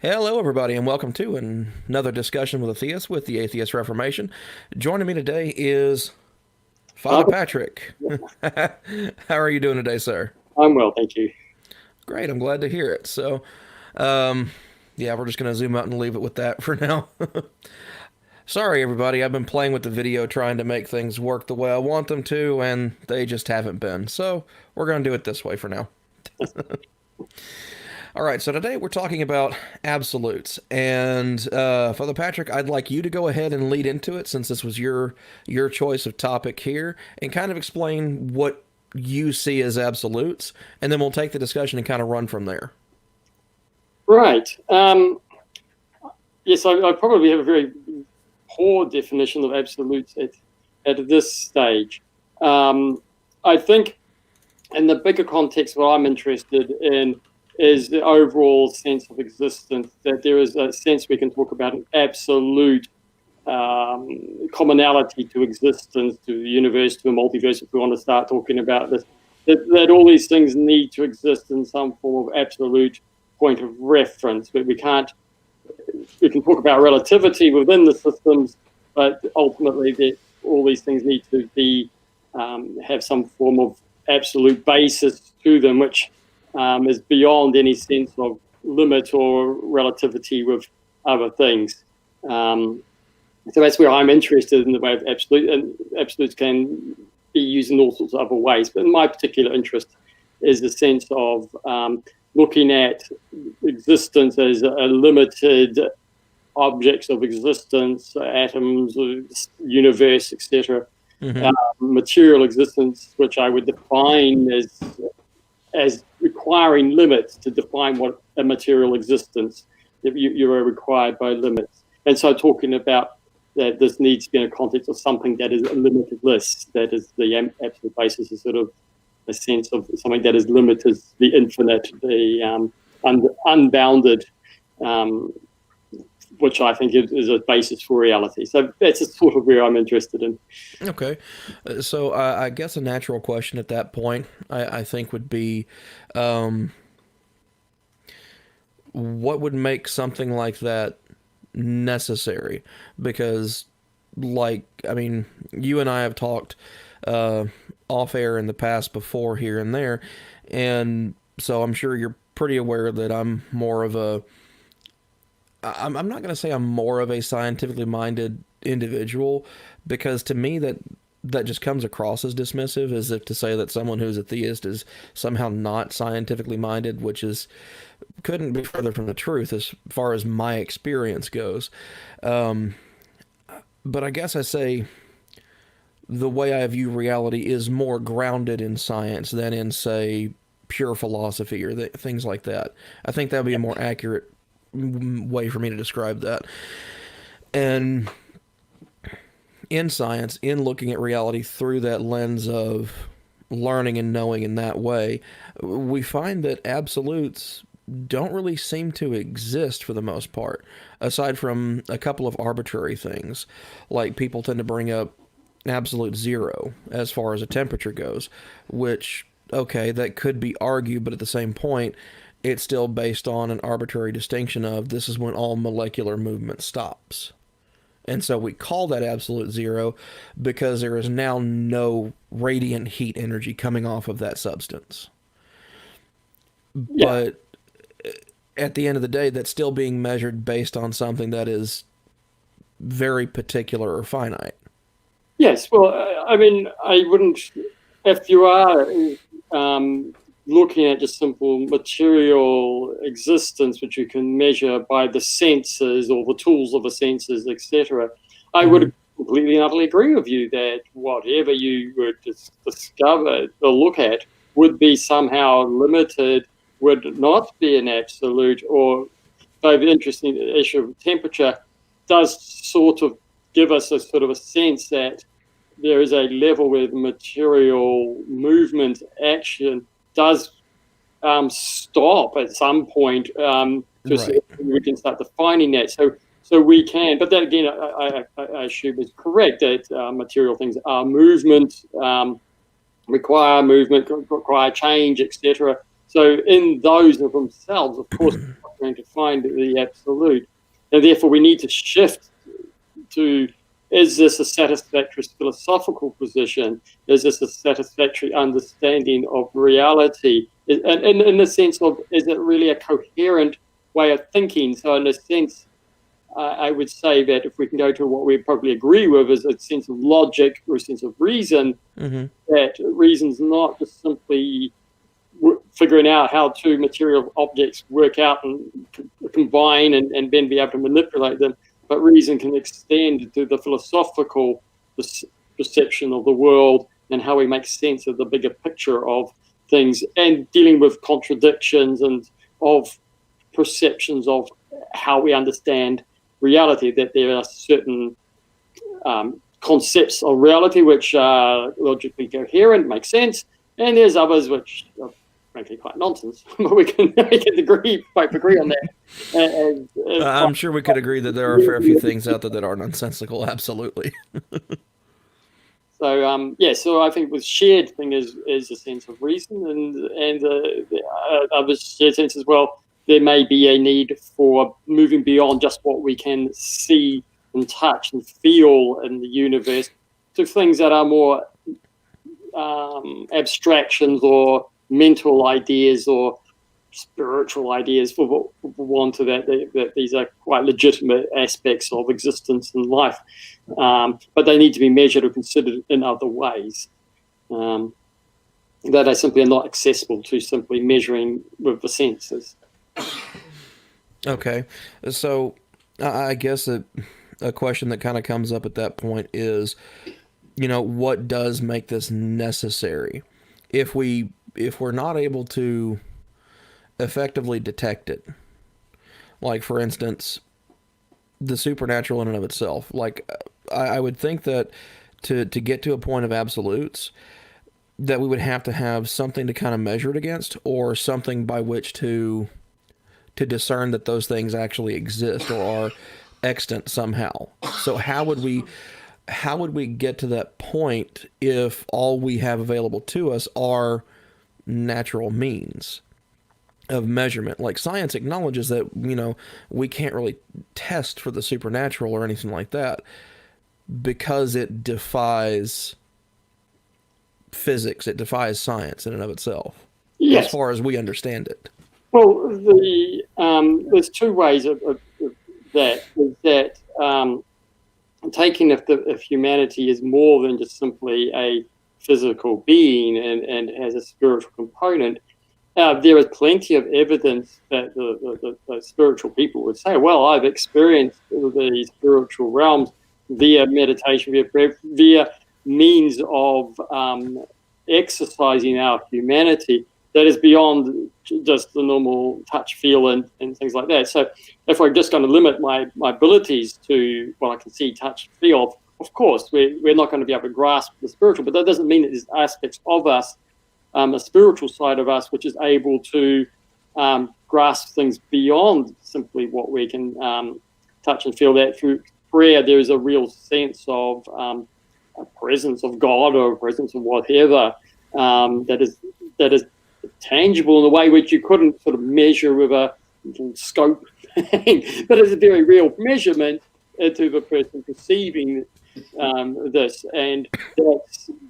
Hello, everybody, and welcome to another discussion with a theist with the Atheist Reformation. Joining me today is Father Uh, Patrick. How are you doing today, sir? I'm well, thank you. Great, I'm glad to hear it. Um, yeah, we're just going to zoom out and leave it with that for now. Sorry, everybody, I've been playing with the video trying to make things work the way I want them to, and they just haven't been. So we're going to do it this way for now. All right, so today we're talking about absolutes, and Father Patrick, I'd like you to go ahead and lead into it since this was your choice of topic here, and kind of explain what you see as absolutes, and then we'll take the discussion and kind of run from there. Right. Yes, I probably have a very poor definition of absolutes at this stage. I think in the bigger context, what I'm interested in is the overall sense of existence, that there is a sense we can talk about an absolute commonality to existence, to the universe, to the multiverse, if we want to start talking about this, that all these things need to exist in some form of absolute point of reference. But we can talk about relativity within the systems, but ultimately all these things need to be have some form of absolute basis to them, which is beyond any sense of limit or relativity with other things. So that's where I'm interested in the way of absolute, and absolutes can be used in all sorts of other ways. But my particular interest is the sense of looking at existence as a limited objects of existence, atoms, universe, etc. Mm-hmm. Material existence, which I would define as requiring limits to define what a material existence. You are required by limits. And so talking about that this needs to be in a context of something that is limitless, that is the absolute basis is sort of a sense of something that is limited, the infinite, the unbounded, which I think is a basis for reality. So that's sort of where I'm interested in. Okay, so I guess a natural question at that point, I think, would be, um, what would make something like that necessary? Because, like, I mean, you and I have talked uh, off air in the past before here and there, and so I'm sure you're pretty aware that I'm not going to say I'm more of a scientifically minded individual, because to me that just comes across as dismissive, as if to say that someone who's a theist is somehow not scientifically minded, which is couldn't be further from the truth as far as my experience goes. Um, but I guess I say the way I view reality is more grounded in science than in, say, pure philosophy or things like that. I think that would be a more accurate way for me to describe that. And in science, in looking at reality through that lens of learning and knowing in that way, we find that absolutes don't really seem to exist for the most part, aside from a couple of arbitrary things. Like, people tend to bring up absolute zero as far as a temperature goes, which, okay, that could be argued, but at the same point, it's still based on an arbitrary distinction of this is when all molecular movement stops. And so we call that absolute zero because there is now no radiant heat energy coming off of that substance. Yeah. But at the end of the day, that's still being measured based on something that is very particular or finite. Yes. Well, I mean, I wouldn't, if you are looking at just simple material existence, which you can measure by the senses or the tools of the senses, etc., I Mm-hmm. would completely and utterly agree with you that whatever you would discover or look at would be somehow limited, would not be an absolute, or though the interesting issue of temperature does sort of give us a sort of a sense that there is a level where material movement action does stop at some point. Right. We can start defining that. So we can, but that again, I assume is correct that material things are movement, require change, etc. So in those of themselves, of course, going to find the absolute. And therefore we need to shift to, is this a satisfactory philosophical position? Is this a satisfactory understanding of reality? And in the sense of, is it really a coherent way of thinking? So in a sense, I would say that if we can go to what we probably agree with is a sense of logic or a sense of reason, that reason's not just simply figuring out how two material objects work out and combine and then be able to manipulate them, but reason can extend to the philosophical perception of the world and how we make sense of the bigger picture of things, and dealing with contradictions and of perceptions of how we understand reality, that there are certain concepts of reality which are logically coherent, make sense, and there's others which are frankly quite nonsense. But we can both agree on that. I'm sure we could agree that there are a fair few things out there that are nonsensical, absolutely. So so I think the shared thing is a sense of reason, and the other shared sense as well. There may be a need for moving beyond just what we can see and touch and feel in the universe to things that are more abstractions or mental ideas or spiritual ideas, for want of that these are quite legitimate aspects of existence and life, but they need to be measured or considered in other ways that are simply not accessible to simply measuring with the senses. Okay, so I guess a question that kind of comes up at that point is, what does make this necessary? If we're not able to effectively detect it, like for instance, the supernatural in and of itself, like I would think that to get to a point of absolutes, that we would have to have something to kind of measure it against, or something by which to discern that those things actually exist or are extant somehow. So how would we get to that point if all we have available to us are natural means of measurement? Like, science acknowledges that, we can't really test for the supernatural or anything like that because it defies physics, it defies science in and of itself, yes, as far as we understand it. Well, there's two ways of that. Is that taking if humanity is more than just simply a physical being and has a spiritual component, there is plenty of evidence that the spiritual people would say, well, I've experienced the spiritual realms via meditation, via prayer, via means of exercising our humanity that is beyond just the normal touch, feel, and things like that. So if we're just going to limit my abilities to what I can see, touch, feel, of course, we're not going to be able to grasp the spiritual, but that doesn't mean that there's aspects of us, a spiritual side of us, which is able to grasp things beyond simply what we can touch and feel. That through prayer, there is a real sense of a presence of God or a presence of whatever that is tangible in a way which you couldn't sort of measure with a little scope, but it's a very real measurement to the person perceiving this. And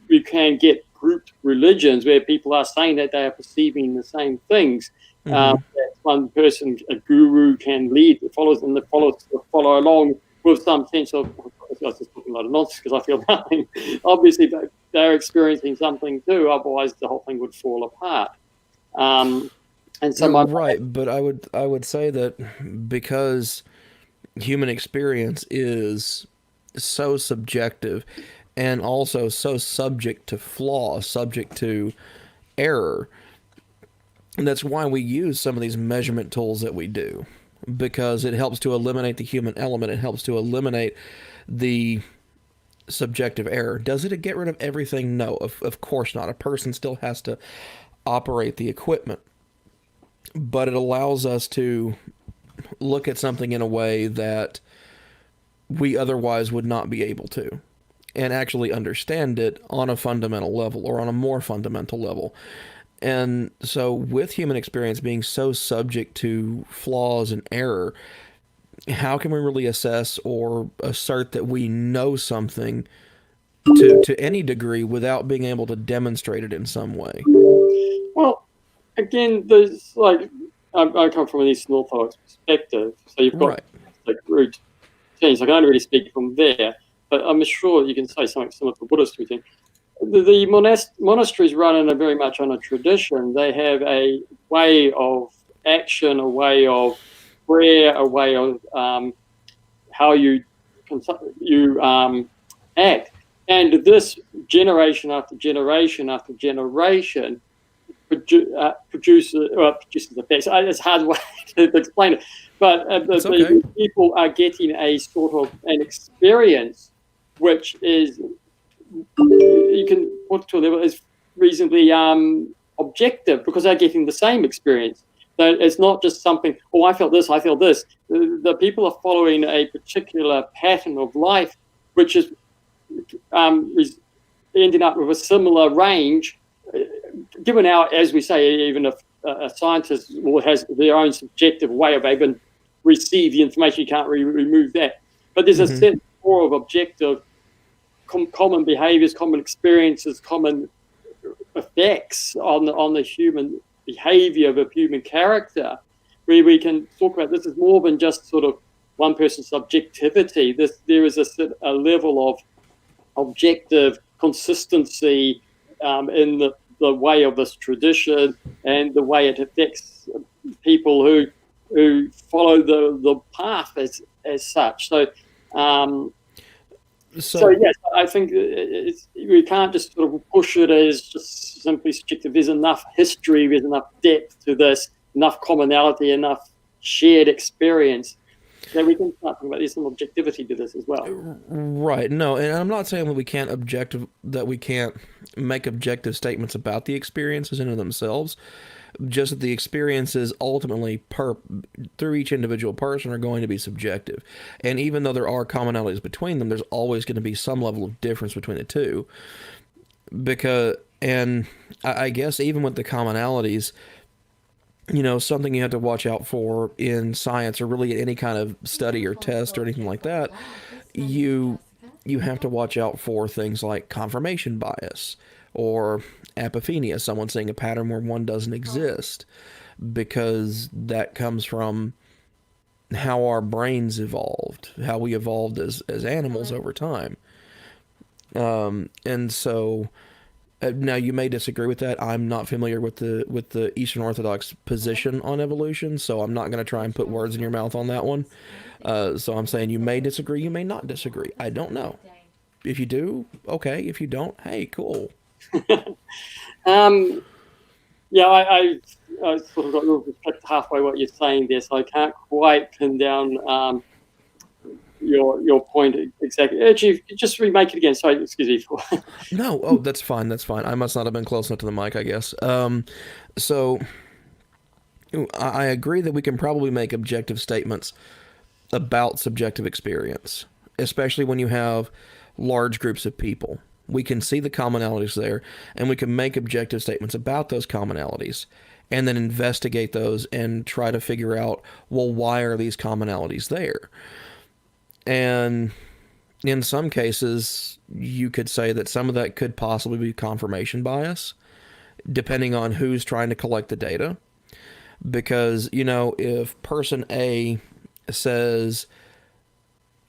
you can get grouped religions where people are saying that they are perceiving the same things. That one person, a guru, can lead the followers, and the followers follow along with some sense of, I was just talking a lot of nonsense because I feel nothing. Obviously, they're experiencing something too, otherwise the whole thing would fall apart. And so right, but I would say that because human experience is so subjective and also so subject to flaw, subject to error, that's why we use some of these measurement tools that we do, because it helps to eliminate the human element. It helps to eliminate the subjective error. Does it get rid of everything? No, of course not. A person still has to operate the equipment, but it allows us to look at something in a way that we otherwise would not be able to, and actually understand it on a fundamental level, or on a more fundamental level. And so, with human experience being so subject to flaws and error, how can we really assess or assert that we know something to any degree without being able to demonstrate it in some way? Well, again, there's like I come from an Eastern Orthodox perspective, so you've got Right. like root teachings. I can only really speak from there, but I'm sure you can say something similar to Buddhist teaching. The monasteries run in a very much on a tradition. They have a way of action, a way of prayer, a way of how you act, and this generation after generation after generation produces effects. It's hard way to explain it, but It's okay. the people are getting a sort of an experience which is you can put to a level is reasonably objective because they're getting the same experience. So it's not just something, oh, I felt this, I feel this. The people are following a particular pattern of life, which is ending up with a similar range. Given our, as we say, even if a scientist has their own subjective way of even receive the information, you can't remove that. But there's a set core of objective common behaviors, common experiences, common effects on the human behavior of human character, where we can talk about this is more than just sort of one person's subjectivity. There is a level of objective consistency in the way of this tradition and the way it affects people who follow the path as such. So yes, I think we can't just sort of push it as just simply subjective. There's enough history, there's enough depth to this, enough commonality, enough shared experience that we can start talking about there's some objectivity to this as well. Right. No, and I'm not saying that we can't make objective statements about the experiences in and of themselves. Just that the experiences ultimately through each individual person are going to be subjective. And even though there are commonalities between them, there's always going to be some level of difference between the two. And I guess even with the commonalities, something you have to watch out for in science or really any kind of study or test or anything like that, you have to watch out for things like confirmation bias or apophenia, someone seeing a pattern where one doesn't exist, because that comes from how our brains evolved, how we evolved as animals over time. And so now you may disagree with that. I'm not familiar with the Eastern Orthodox position on evolution, so I'm not going to try and put words in your mouth on that one. So I'm saying you may disagree, you may not disagree. I don't know. If you do, okay. If you don't, hey, cool. Yeah, I sort of got a little bit halfway what you're saying there, so I can't quite pin down your point exactly. Actually, just remake it again. Sorry, excuse me. No, oh, that's fine. That's fine. I must not have been close enough to the mic, I guess. So I agree that we can probably make objective statements about subjective experience, especially when you have large groups of people. We can see the commonalities there, and we can make objective statements about those commonalities, and then investigate those and try to figure out, well, why are these commonalities there? And in some cases, you could say that some of that could possibly be confirmation bias, depending on who's trying to collect the data. Because, if person A says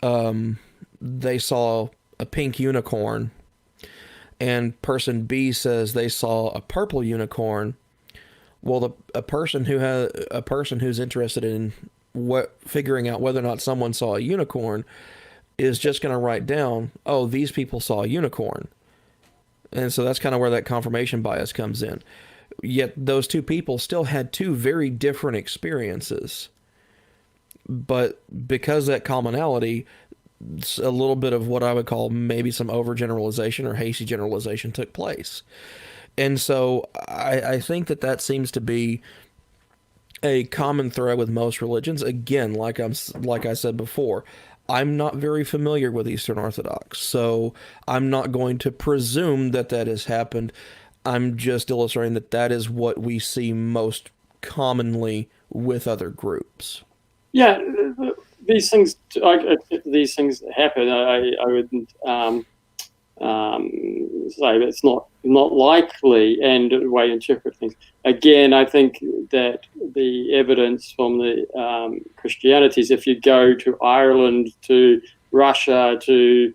they saw a pink unicorn, and person B says they saw a purple unicorn, well, a person who's interested in figuring out whether or not someone saw a unicorn is just going to write down, oh, these people saw a unicorn. And so that's kind of where that confirmation bias comes in. Yet those two people still had two very different experiences. But because that commonality, a little bit of what I would call maybe some overgeneralization or hasty generalization took place. And so I think that seems to be a common thread with most religions. Again, like I said before, I'm not very familiar with Eastern Orthodox, so I'm not going to presume that has happened. I'm just illustrating that that is what we see most commonly with other groups. Yeah, these things, these things happen. I wouldn't say it's not likely, and the way to interpret things. Again, I think that the evidence from the Christianities, if you go to Ireland, to Russia, to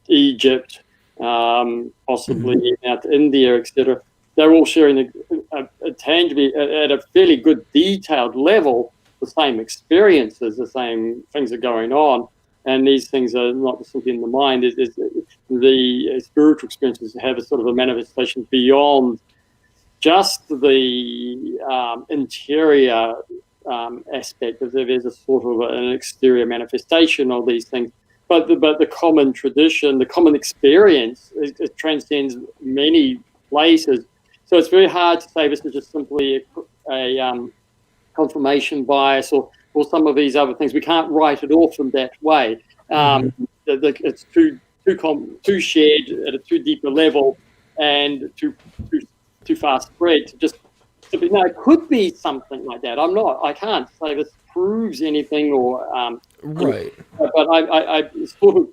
Egypt, possibly Mm-hmm. out to India, etc., they're all sharing a tangibly, at a fairly good detailed level, the same experiences, the same things are going on. And these things are not simply in the mind. The spiritual experiences have a sort of a manifestation beyond just the interior aspect. There's a sort of an exterior manifestation of these things. But the common tradition, the common experience, it transcends many places. So it's very hard to say this is just simply a confirmation bias or some of these other things. We can't write it off in that way. Mm-hmm. It's too shared at a too deeper level and too far spread to just simply. No, it could be something like that. I can't say this proves anything or Right. but I sort of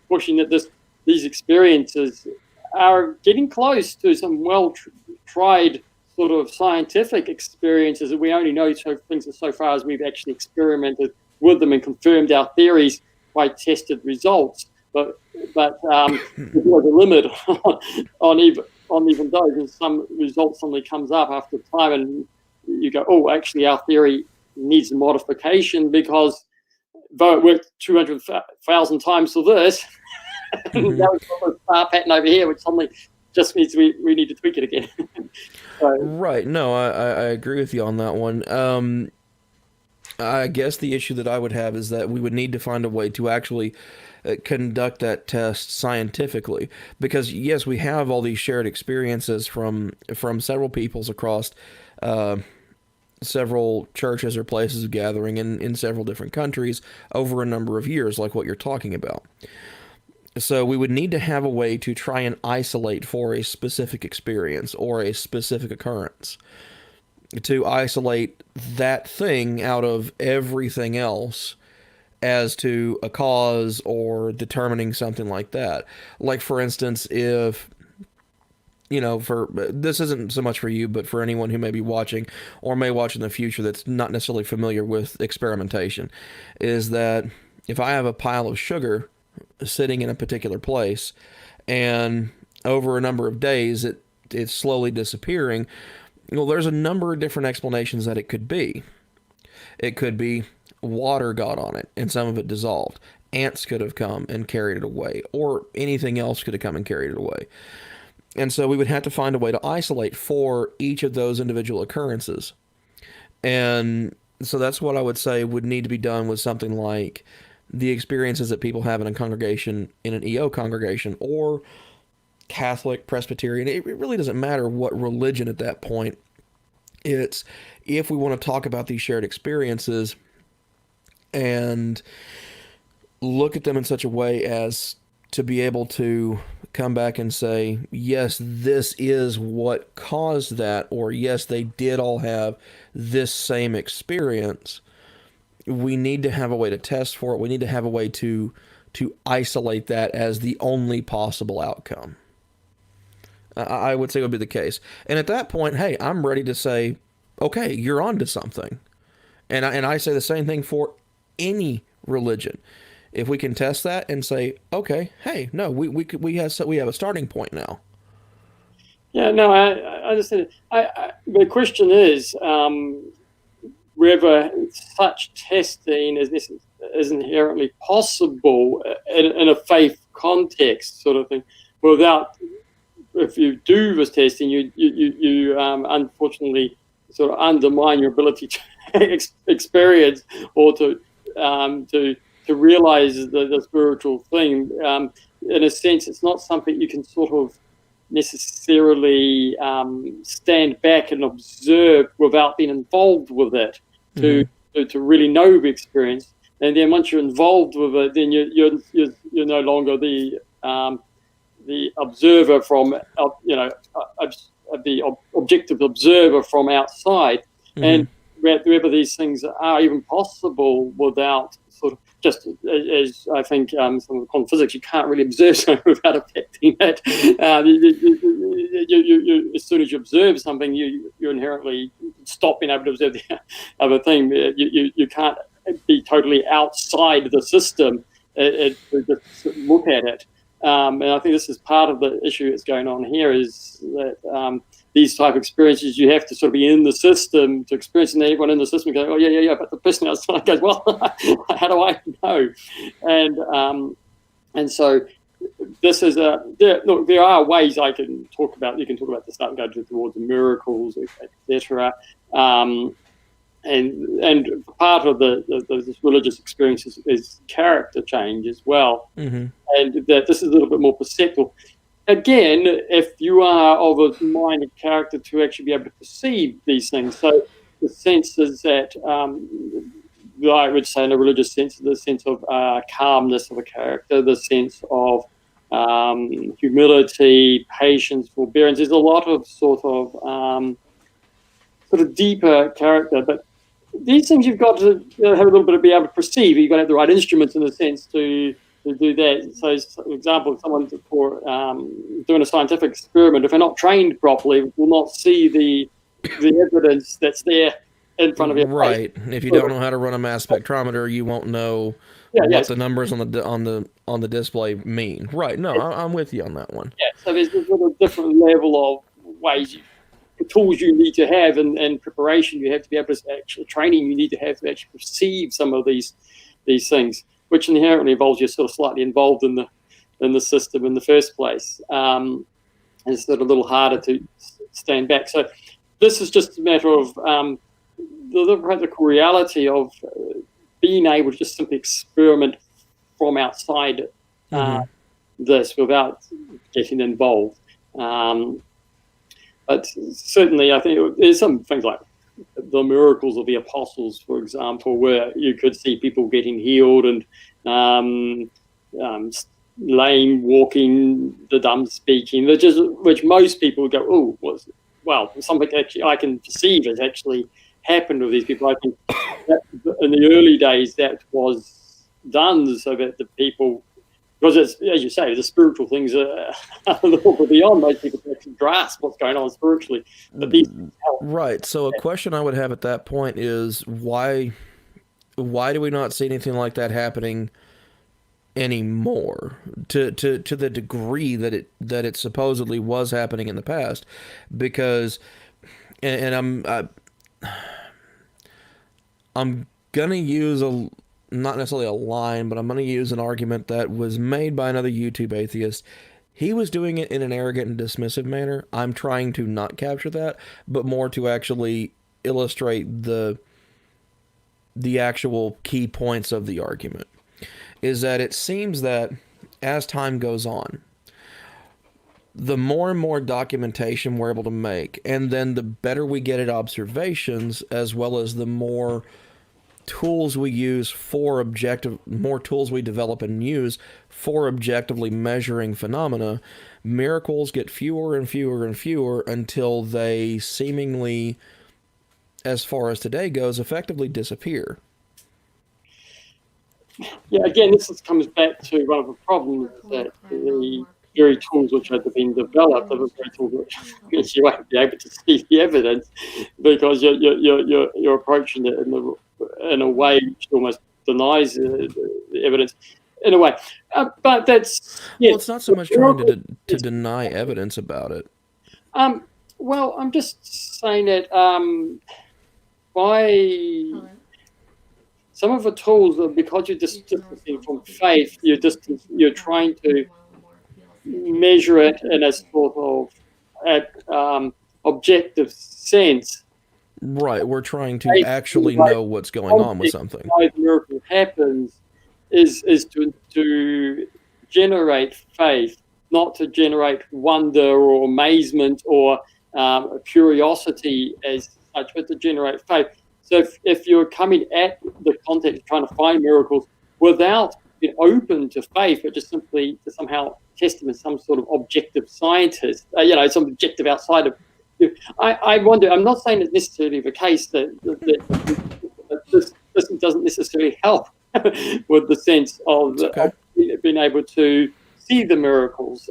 pushing that these experiences are getting close to some tried sort of scientific experiences that we only know things so far as we've actually experimented with them and confirmed our theories by tested results. But there's a limit on even those, and some result suddenly comes up after time, and you go, oh, actually, our theory needs a modification because though it worked 200,000 times for this, Mm-hmm. that was a star pattern over here, which suddenly just means we need to tweak it again. So, Right. No, I agree with you on that one. I guess the issue that I would have is that we would need to find a way to actually conduct that test scientifically, because yes, we have all these shared experiences from several peoples across uh, several churches or places of gathering in several different countries over a number of years, like what you're talking about. So we would need to have a way to try and isolate for a specific experience or a specific occurrence, to isolate that thing out of everything else as to a cause or determining something like that. Like, for instance, if, for this isn't so much for you, but for anyone who may be watching or may watch in the future that's not necessarily familiar with experimentation, is that if I have a pile of sugar sitting in a particular place and over a number of days it's slowly disappearing, well, there's a number of different explanations that it could be. It could be water got on it and some of it dissolved. Ants could have come and carried it away, or anything else could have come and carried it away. And so we would have to find a way to isolate for each of those individual occurrences. And so that's what I would say would need to be done with something like the experiences that people have in a congregation, in an EO congregation, or Catholic, Presbyterian. It really doesn't matter what religion at that point. It's if we want to talk about these shared experiences and look at them in such a way as to be able to come back and say, yes, this is what caused that, or yes, they did all have this same experience. We need to have a way to test for it. We need to have a way to isolate that as the only possible outcome. I would say would be the case. And at that point, hey, I'm ready to say, okay, you're on to something. And I say the same thing for any religion. If we can test that and say, okay, hey, no, we have a starting point now. yeah, no, I understand. The question is whether such testing is inherently possible in a faith context, sort of thing, without. If you do this testing, you unfortunately sort of undermine your ability to experience or to realize the spiritual thing. In a sense, it's not something you can sort of necessarily stand back and observe without being involved with it to really know the experience. And then once you're involved with it, then you're no longer the observer from the objective observer from outside, and whether these things are even possible without sort of just as I think some of the quantum physics, you can't really observe something without affecting it. As soon as you observe something, you inherently stop being able to observe the other thing. You can't be totally outside the system to just look at it. And I think this is part of the issue that's going on here, is that these type of experiences, you have to sort of be in the system to experience, and everyone in the system goes, oh, yeah, but the person outside goes, well, how do I know? And so this is there are ways I can talk about. You can talk about the start and go towards the miracles, etc. And part of this religious experience is character change as well, and that this is a little bit more perceptual. Again, if you are of a minded character to actually be able to perceive these things, so the sense is that I would say in a religious sense, the sense of calmness of a character, the sense of humility, patience, forbearance. There's a lot of sort of deeper character, but these things you've got to have a little bit of be able to perceive. You've got to have the right instruments in a sense to do that. So, for example, someone for doing a scientific experiment, if they're not trained properly, will not see the evidence that's there in front of you. Right. If you don't know how to run a mass spectrometer, you won't know what the numbers on the display mean. Right. No, I'm with you on that one. Yeah. So there's a different level of ways. The tools you need to have and preparation you have to be able to actually training you need to have to actually perceive some of these things, which inherently involves you're sort of slightly involved in the system in the first place. And it's sort of a little harder to stand back. So this is just a matter of the practical reality of being able to just simply experiment from outside this without getting involved. But certainly, I think there's some things like the miracles of the apostles, for example, where you could see people getting healed and lame walking, the dumb speaking, which most people go, well, something actually I can perceive has actually happened with these people. I think that in the early days that was done so that the people, because it's, as you say, the spiritual things are a little bit beyond most people can actually grasp what's going on spiritually. But these right. So a question I would have at that point is why do we not see anything like that happening anymore to the degree that it supposedly was happening in the past? Because and I'm gonna use not necessarily a line, but I'm going to use an argument that was made by another YouTube atheist. He was doing it in an arrogant and dismissive manner. I'm trying to not capture that, but more to actually illustrate the actual key points of the argument. Is that it seems that as time goes on, the more and more documentation we're able to make, and then the better we get at observations, as well as the more tools we use more tools we develop and use for objectively measuring phenomena, miracles get fewer and fewer and fewer until they seemingly, as far as today goes, effectively disappear. Yeah, again, this comes back to one of the problems that the very tools which have been developed are the very tools which you won't be able to see the evidence because you're approaching it in a way which almost denies the evidence in a way. But that's... Yeah. Well, it's not so much trying to deny evidence about it. Well, I'm just saying that by some of the tools, because you're distancing from faith, you're trying to measure it in a sort of objective sense. Right, we're trying to actually know what's going on with something. Why the miracle happens is to generate faith, not to generate wonder or amazement or curiosity as such, but to generate faith. So if you're coming at the context trying to find miracles without been open to faith, but just simply to somehow test him as some sort of objective scientist, some objective outside of. I wonder. I'm not saying it's necessarily the case that this doesn't necessarily help with the sense of being able to see the miracles,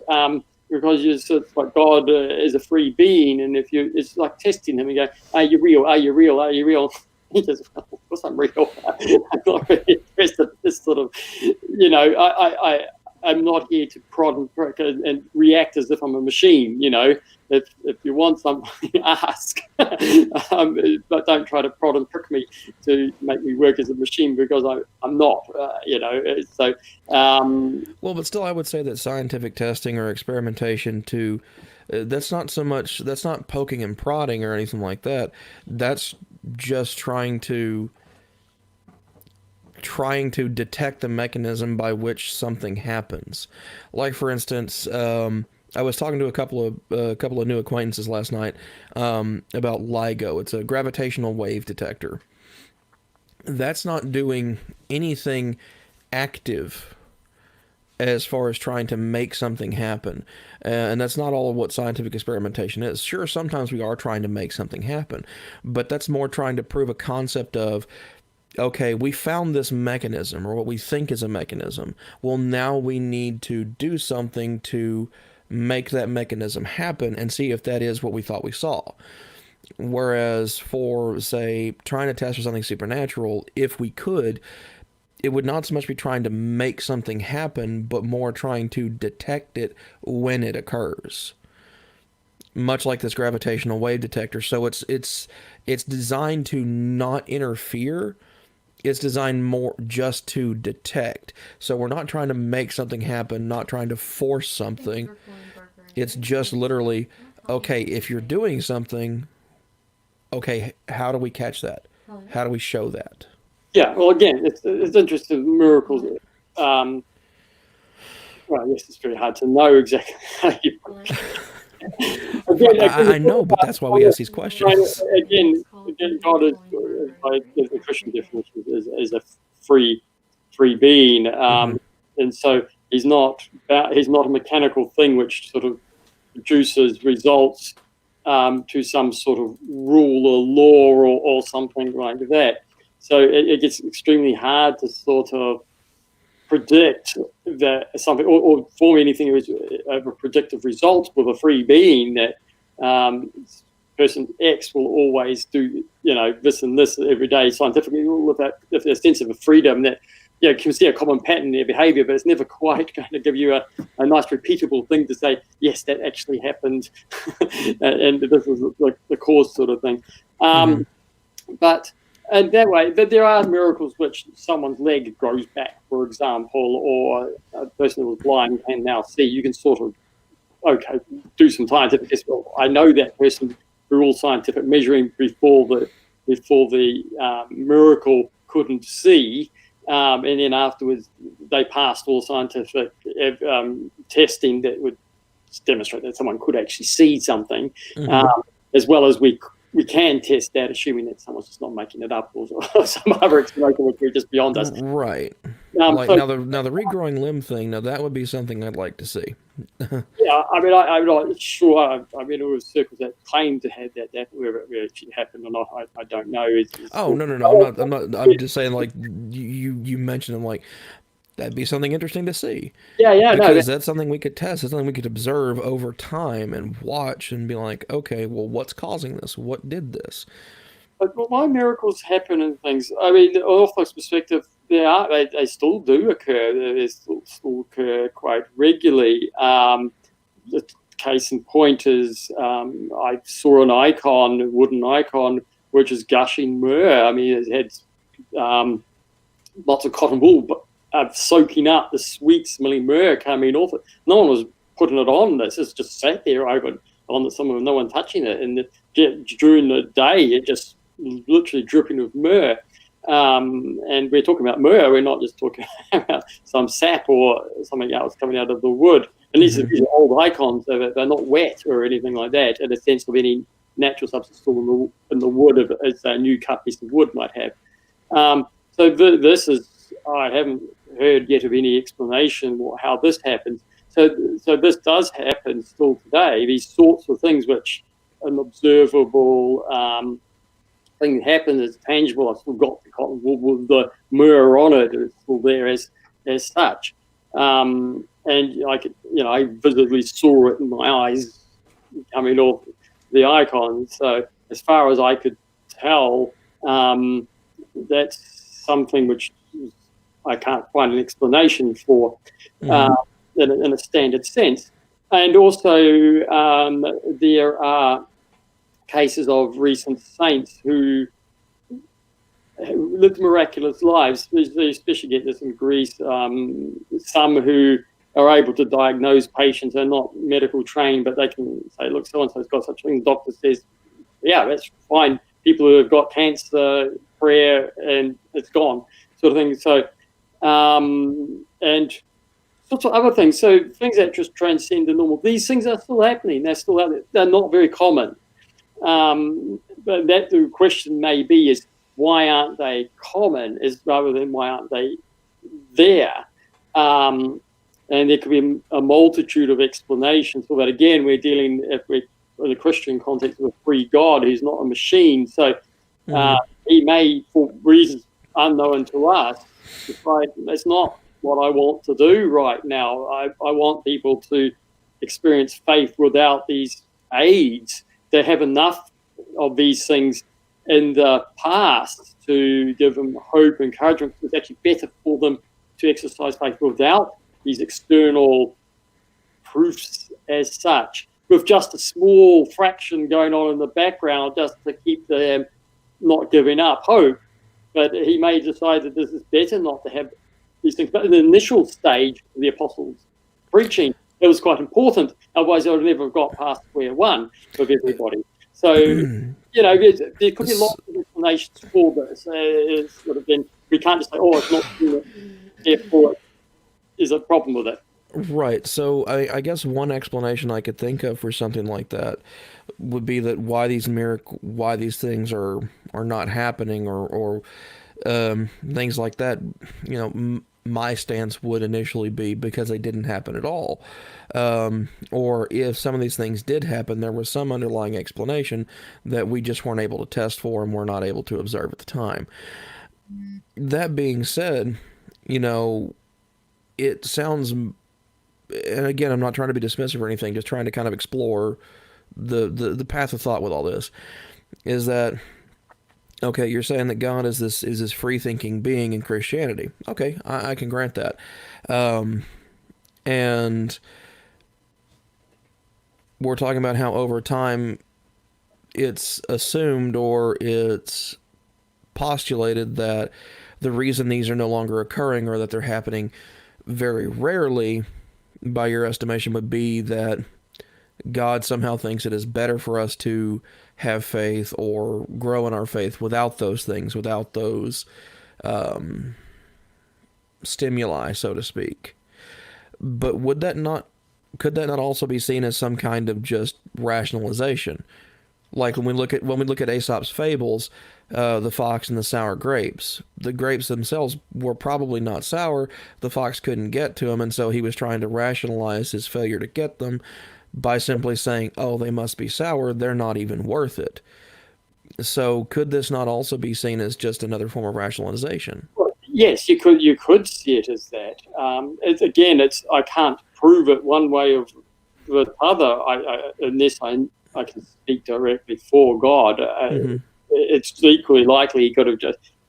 because it's like God is a free being, and it's like testing him and go, "Are you real? Are you real? Are you real?" He says, "Of course I'm real. I'm not really interested in this sort of, I'm not here to prod and prick and react as if I'm a machine. If you want something, ask, but don't try to prod and prick me to make me work as a machine, because I'm not. So. Well, but still, I would say that scientific testing or experimentation that's not poking and prodding or anything like that. That's just trying to detect the mechanism by which something happens. Like, for instance, I was talking to a couple of new acquaintances last night about LIGO. It's a gravitational wave detector. That's not doing anything active as far as trying to make something happen. And that's not all of what scientific experimentation is. Sure, sometimes we are trying to make something happen, but that's more trying to prove a concept of, okay, we found this mechanism, or what we think is a mechanism. Well, now we need to do something to make that mechanism happen and see if that is what we thought we saw. Whereas for, say, trying to test for something supernatural, if we could, it would not so much be trying to make something happen, but more trying to detect it when it occurs. Much like this gravitational wave detector. So it's designed to not interfere. It's designed more just to detect. So we're not trying to make something happen, not trying to force something. It's just literally, okay, if you're doing something, okay, how do we catch that? How do we show that? Yeah, well, again, it's interesting, miracles. Well, I guess it's very hard to know exactly how you. I know, but that's why we ask these questions. Again, God is, like the Christian definition, is a free being, and so he's not a mechanical thing which sort of produces results to some sort of rule or law or something like that. So it gets extremely hard to sort of predict that something or form anything of a predictive result with a free being that person X will always do, this and this every day scientifically with a sense of a freedom that, can see a common pattern in their behavior, but it's never quite going to give you a nice repeatable thing to say, yes, that actually happened, and this was the cause sort of thing. But and that way, there are miracles which someone's leg grows back, for example, or a person who was blind can now see. You can sort of, do some scientific test. Well, I know that person through all scientific measuring before the miracle couldn't see, and then afterwards they passed all scientific testing that would demonstrate that someone could actually see something, as well as we can test that, assuming that someone's just not making it up or some other explanation which we're just beyond us. Right. Now the regrowing limb thing, now that would be something I'd like to see. Yeah, I mean, I'm not sure. I mean, there were circles that claim to have that, whether it actually happened or not, I don't know. No. I'm not. I'm just saying, like, you mentioned them, like, that'd be something interesting to see. Yeah, because that's something we could test. It's something we could observe over time and watch and be like, okay, well, what's causing this? What did this? But why miracles happen and things? I mean, the Orthodox perspective, they still do occur. They still occur quite regularly. The case in point is I saw an icon, a wooden icon, which is gushing myrrh. I mean, it had lots of cotton wool, but soaking up the sweet smelling myrrh coming off it. No one was putting it on. This is just sat there over on no one touching it. And during the day, it just literally dripping with myrrh. And we're talking about myrrh. We're not just talking about some sap or something else coming out of the wood. And these are old icons. They're not wet or anything like that, in a sense of any natural substance still in the wood, as a new cut piece of wood might have. So this is, I haven't heard yet of any explanation how this happens. So this does happen still today. These sorts of things, which an observable thing happens, it's tangible. I've still got the cotton wool with the mirror on it. It's still there as such. And I visibly saw it in my eyes coming off the icon. So as far as I could tell, that's something which I can't find an explanation for in a standard sense. And also there are cases of recent saints who lived miraculous lives. They especially get this in Greece. Some who are able to diagnose patients are not medical trained, but they can say, look, so-and-so's got such a thing. The doctor says, yeah, that's fine. People who have got cancer, prayer, and it's gone, sort of thing. So, and sorts of other things. So things that just transcend the normal. These things are still happening. They're still out there. They're not very common. But that the question may be is, why aren't they common, is rather than why aren't they there? And there could be a multitude of explanations for that. Again, we're dealing in a Christian context with a free God who's not a machine. So he may, for reasons unknown to us, decide that's not what I want to do right now. I want people to experience faith without these aids. They have enough of these things in the past to give them hope and encouragement. It's actually better for them to exercise faith without these external proofs as such, with just a small fraction going on in the background just to keep them not giving up hope. But he may decide that this is better not to have these things. But in the initial stage of the apostles' preaching, it was quite important. Otherwise, they would never have got past square one with everybody. So, there could be lots of explanations for this. It's sort of been, we can't just say, oh, it's not true, therefore there's a problem with it. Right. So I guess one explanation I could think of for something like that would be that why these things are not happening, or things like that. My stance would initially be because they didn't happen at all. Or if some of these things did happen, there was some underlying explanation that we just weren't able to test for and were not able to observe at the time. That being said, it sounds, and again, I'm not trying to be dismissive or anything, just trying to kind of explore the path of thought with all this, is that, okay, you're saying that God is this free-thinking being in Christianity. Okay, I can grant that. And we're talking about how over time it's assumed, or it's postulated, that the reason these are no longer occurring, or that they're happening very rarely, by your estimation, would be that God somehow thinks it is better for us to have faith or grow in our faith without those things, without those stimuli, so to speak. But could that not also be seen as some kind of just rationalization? Like when we look at Aesop's fables, the fox and the sour grapes. The grapes themselves were probably not sour. The fox couldn't get to them, and so he was trying to rationalize his failure to get them by simply saying, oh, they must be sour, they're not even worth it. So could this not also be seen as just another form of rationalization? Well, yes, you could see it as that. I can't prove it one way or the other, unless I can speak directly for God. It's equally likely he could have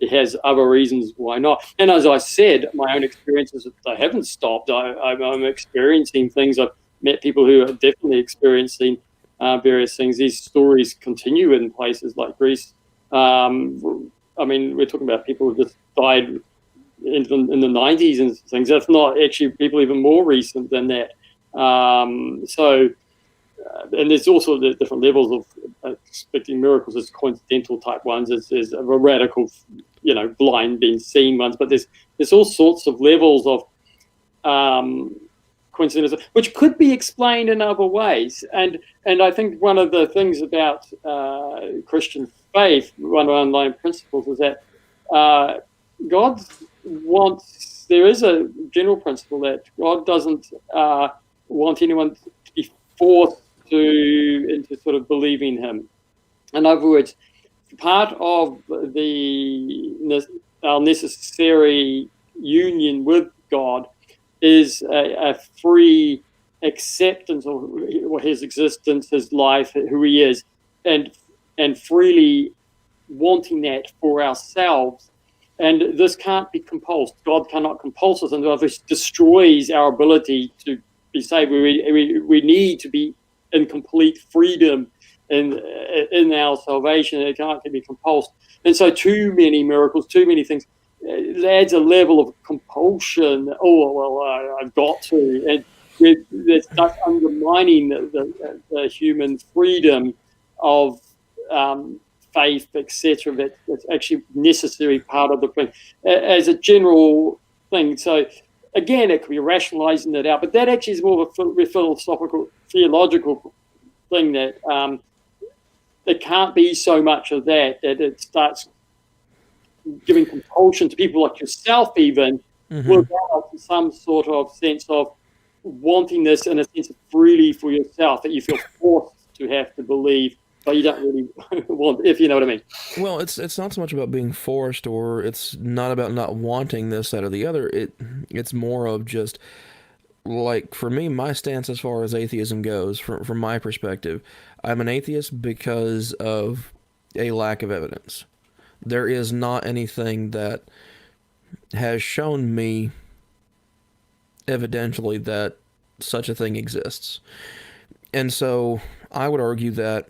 it has other reasons why not. And as I said, my own experiences, they haven't stopped. I'm experiencing things. I've met people who are definitely experiencing various things. These stories continue in places like Greece. We're talking about people who just died in the 90s and things. That's not actually people even more recent than that. And there's also the different levels of expecting miracles. There's coincidental type ones. There's a radical, blind being seen ones. But there's all sorts of levels of coincidental, which could be explained in other ways. And I think one of the things about Christian faith, one of the underlying principles, is that God wants there is a general principle that God doesn't want anyone to be forced into sort of believing him. In other words, part of our necessary union with God is a free acceptance of his existence, his life, who he is, and freely wanting that for ourselves. And this can't be compulsed. God cannot compulse us, and this destroys our ability to be saved. We need to be in complete freedom in our salvation. It can't be compulsed. And so too many miracles, too many things, it adds a level of compulsion. Oh, well, I've got to. And it's just undermining the human freedom of faith, etc. That's actually necessary part of the thing as a general thing. So again, it could be rationalizing it out, but that actually is more of a philosophical, theological thing that there can't be so much of that it starts giving compulsion to people like yourself even without some sort of sense of wanting this in a sense of freely for yourself, that you feel forced to have to believe, but you don't really want, if you know what I mean. Well, it's not so much about being forced, or it's not about not wanting this, that, or the other. It's more of just, like, for me, my stance as far as atheism goes, from my perspective, I'm an atheist because of a lack of evidence. There is not anything that has shown me evidentially that such a thing exists. And so I would argue that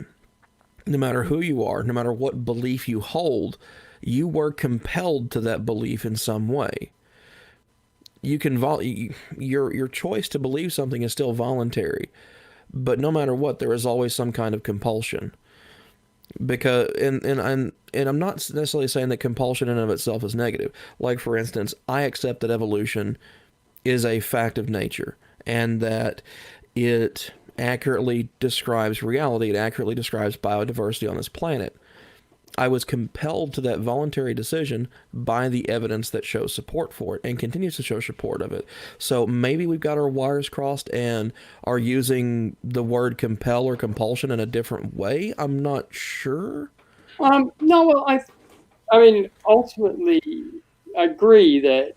no matter who you are, no matter what belief you hold, you were compelled to that belief in some way. You can your choice to believe something is still voluntary, but no matter what, there is always some kind of compulsion. Because and I'm not necessarily saying that compulsion in and of itself is negative. Like, for instance, I accept that evolution is a fact of nature, and that it accurately describes reality. It accurately describes biodiversity on this planet. I was compelled to that voluntary decision by the evidence that shows support for it and continues to show support of it. So maybe we've got our wires crossed and are using the word compel or compulsion in a different way. I'm not sure. No, well, I mean, ultimately, I agree that,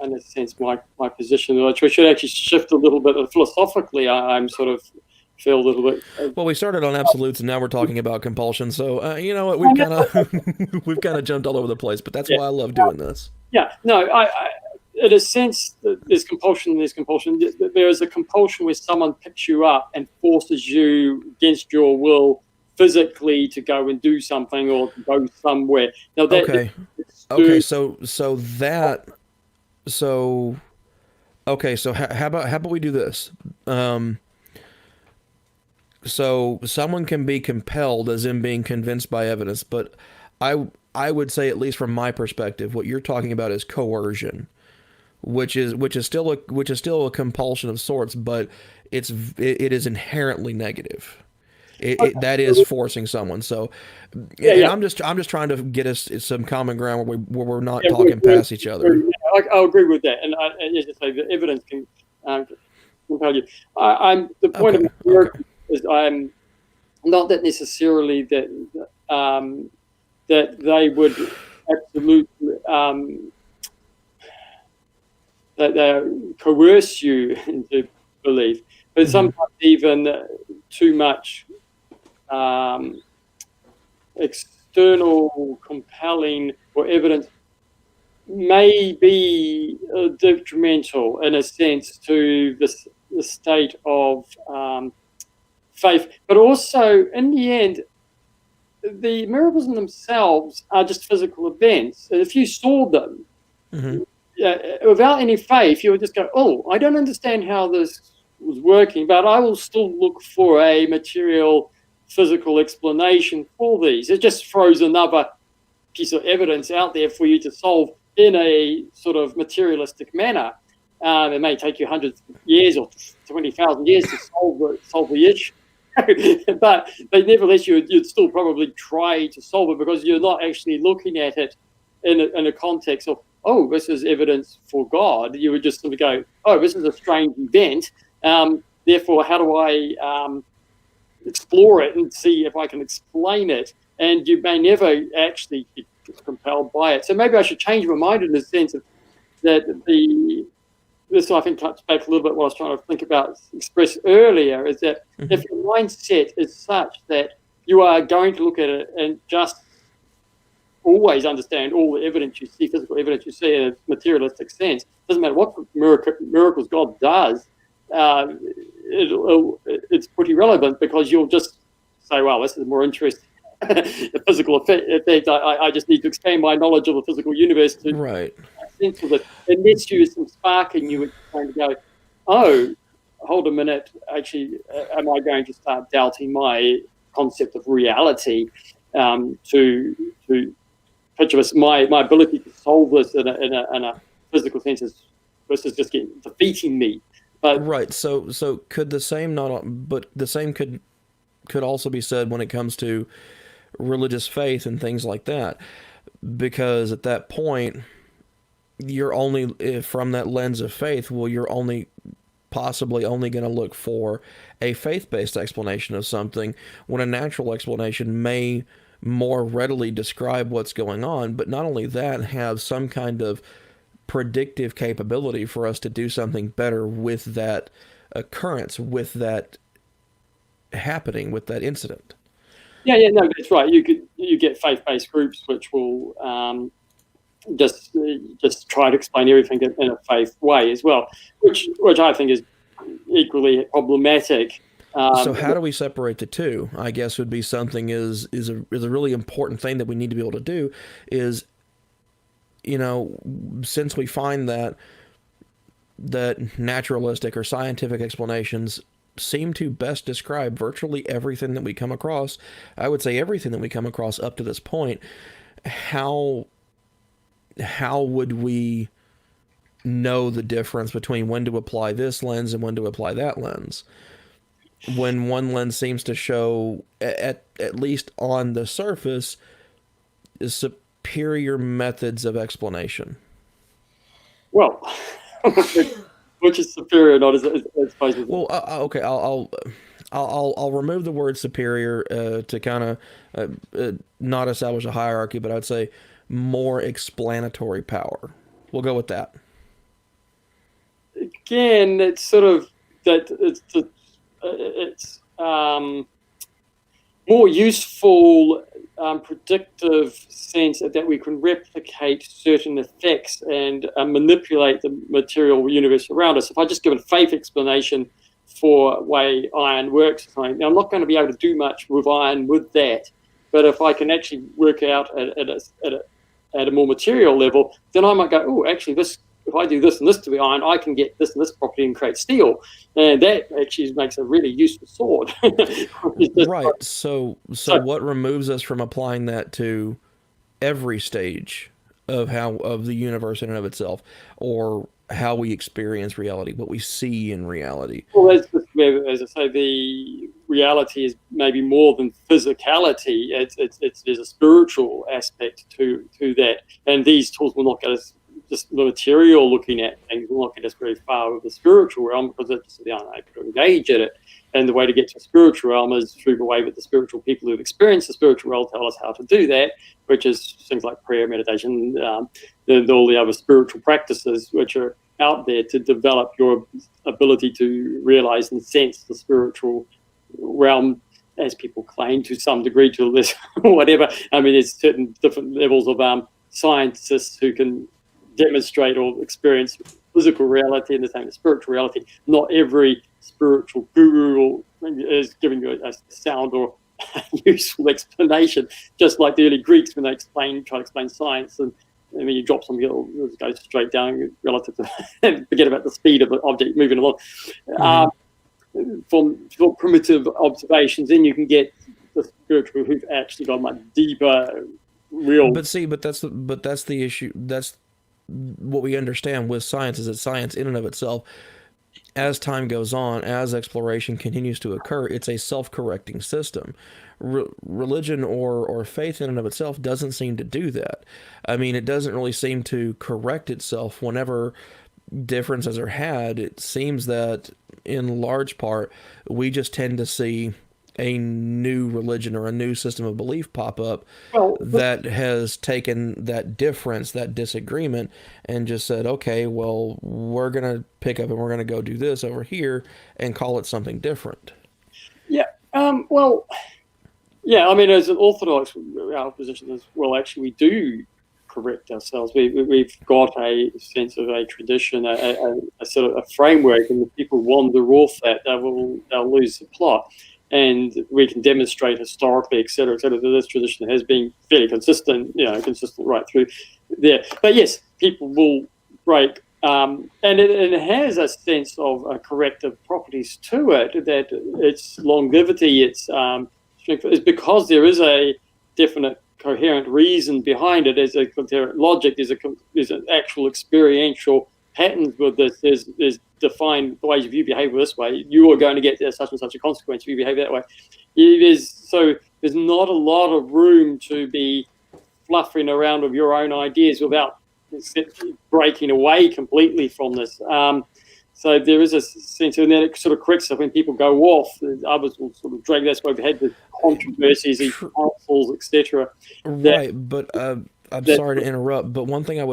in a sense, my position, which we should actually shift a little bit philosophically. I'm sort of feel a little bit. Well, we started on absolutes, and now we're talking about compulsion. So you know what? We've kind of we've kind of jumped all over the place, but that's why I love doing this. Yeah, no, I in a sense, there's compulsion. There's compulsion. There is a compulsion where someone picks you up and forces you against your will physically to go and do something or to go somewhere. Now that okay. So how about we do this? So someone can be compelled, as in being convinced by evidence, but I would say, at least from my perspective, what you're talking about is coercion, which is still a compulsion of sorts, but it is inherently negative. That is forcing someone. So, I'm just trying to get us some common ground where we're not talking past each other. I'll agree with that, and as I say, the evidence can compel you. I'm the point of miracle is I'm not that necessarily that that they would absolutely that they coerce you into belief, but sometimes even too much external compelling or evidence may be detrimental in a sense to the state of faith, but also in the end, the miracles in themselves are just physical events. And if you saw them without any faith, you would just go, "Oh, I don't understand how this was working, but I will still look for a material, physical explanation for these." It just throws another piece of evidence out there for you to solve in a sort of materialistic manner. It may take you hundreds of years or 20,000 years to solve the issue. but nevertheless, you'd still probably try to solve it because you're not actually looking at it in a context of oh, this is evidence for God. You would just sort of go, oh, this is a strange event. Therefore, how do I explore it and see if I can explain it? And you may never actually be compelled by it. So maybe I should change my mind in the sense of that this, I think, touches back a little bit what I was trying to think about, express earlier, is that if your mindset is such that you are going to look at it and just always understand all the evidence you see, physical evidence you see in a materialistic sense, doesn't matter what miracles God does, it's pretty relevant, because you'll just say, well, this is more interesting. The physical effect, I just need to expand my knowledge of the physical universe to Right. make sense of it. Unless you some spark and you would kind of go, oh, hold a minute, actually, am I going to start doubting my concept of reality to picture this, my ability to solve this in a physical sense versus just defeating me. But Right. So could the same but the same could also be said when it comes to religious faith and things like that, because at that point you're only, from that lens of faith, well, you're possibly only going to look for a faith-based explanation of something, when a natural explanation may more readily describe what's going on, but not only that, have some kind of predictive capability for us to do something better with that occurrence, with that happening, with that incident. yeah, no, that's right. You get faith-based groups which will just try to explain everything in a faith way as well, which I think is equally problematic. So how do we separate the two? I guess would be something is a really important thing that we need to be able to do is, since we find that naturalistic or scientific explanations seem to best describe virtually everything that we come across, I would say everything that we come across up to this point, how would we know the difference between when to apply this lens and when to apply that lens? When one lens seems to show, at least on the surface, superior methods of explanation. Well, which is superior, not as supposed. Well, okay, I'll remove the word superior to kind of not establish a hierarchy, but I'd say more explanatory power. We'll go with that. Again, it's sort of that it's more useful, predictive sense that we can replicate certain effects and manipulate the material universe around us. If I just give a faith explanation for way iron works, now I'm not going to be able to do much with iron with that. But if I can actually work out at a more material level, then I might go, oh, actually, this, if I do this and this to the iron, I can get this and this property and create steel. And that actually makes a really useful sword. Right. So what removes us from applying that to every stage of the universe in and of itself, or how we experience reality, what we see in reality? Well, as I say, the reality is maybe more than physicality. There's a spiritual aspect to that, and these tools will not get us just the material looking at things, will not get us very far with the spiritual realm, because it's the unable to engage in it. And the way to get to a spiritual realm is through the way that the spiritual people who've experienced the spiritual realm tell us how to do that, which is things like prayer, meditation, and all the other spiritual practices which are out there to develop your ability to realize and sense the spiritual realm, as people claim, to some degree, to this whatever. I mean, there's certain different levels of scientists who can demonstrate or experience physical reality and the same as spiritual reality. Not every spiritual guru is giving you a sound or useful explanation, just like the early Greeks when they try to explain science, and when you drop something, it'll go straight down relative to forget about the speed of the object moving along. From primitive observations, then you can get the spiritual who've actually got much deeper, real. But that's the issue. That's what we understand with science, is that science in and of itself as time goes on, as exploration continues to occur, it's a self-correcting system. Religion or faith in and of itself doesn't seem to do that. I mean, it doesn't really seem to correct itself whenever differences are had. It seems that in large part we just tend to see a new religion or a new system of belief pop up Well, that has taken that difference, that disagreement, and just said, okay, well, we're going to pick up and we're going to go do this over here and call it something different. yeah. Well, yeah. I mean, as an Orthodox, our position is, well, actually, we do correct ourselves. We've got a sense of a tradition, a sort of a framework, and if people wander off that, they'll lose the plot. And we can demonstrate historically, et cetera, that this tradition has been fairly consistent, consistent right through there. But yes, people will break, and it has a sense of corrective properties to it, that its longevity, its strength, is because there is a definite coherent reason behind it. There's a coherent logic, there's an actual experiential patterns with this. There's defined the ways if you behave this way, you are going to get such and such a consequence if you behave that way. There's not a lot of room to be fluffing around with your own ideas without breaking away completely from this. So there is a sense, and then it sort of corrects stuff when people go off. Others will sort of drag. That's why we've had the controversies, councils, etc. Right, but I'm sorry to interrupt, but one thing I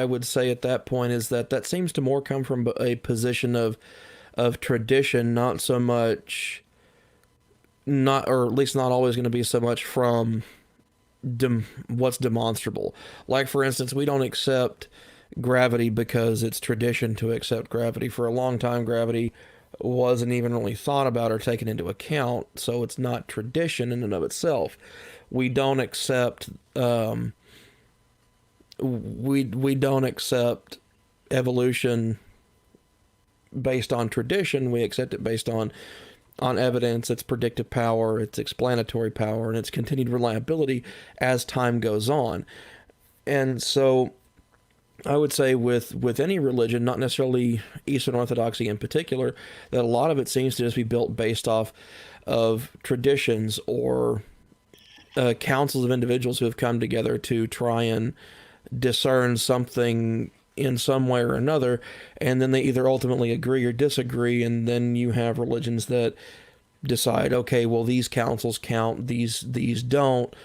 would say at that point is that seems to more come from a position of tradition, not so much, not, or at least not always going to be so much from what's demonstrable. Like, for instance, we don't accept gravity because it's tradition to accept gravity. For a long time, gravity wasn't even really thought about or taken into account, so it's not tradition in and of itself. We don't accept we don't accept evolution based on tradition. We accept it based on evidence, its predictive power, its explanatory power, and its continued reliability as time goes on. And so I would say with any religion, not necessarily Eastern Orthodoxy in particular, that a lot of it seems to just be built based off of traditions or councils of individuals who have come together to try and discern something in some way or another, and then they either ultimately agree or disagree, and then you have religions that decide, okay, well, these councils count, these don't,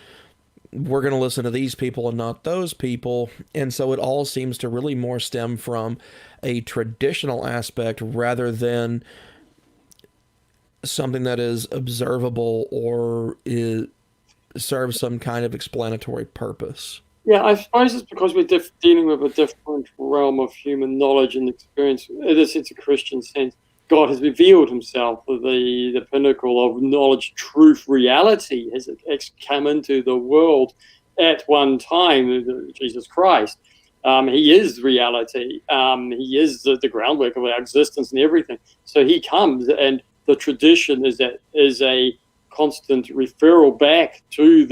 we're going to listen to these people and not those people. And so it all seems to really more stem from a traditional aspect rather than something that is observable or serves some kind of explanatory purpose. Yeah, I suppose it's because we're dealing with a different realm of human knowledge and experience. In a sense, a Christian sense, God has revealed himself, the pinnacle of knowledge, truth, reality has come into the world at one time, Jesus Christ. He is reality. He is the groundwork of our existence and everything. So he comes, and the tradition is a constant referral back to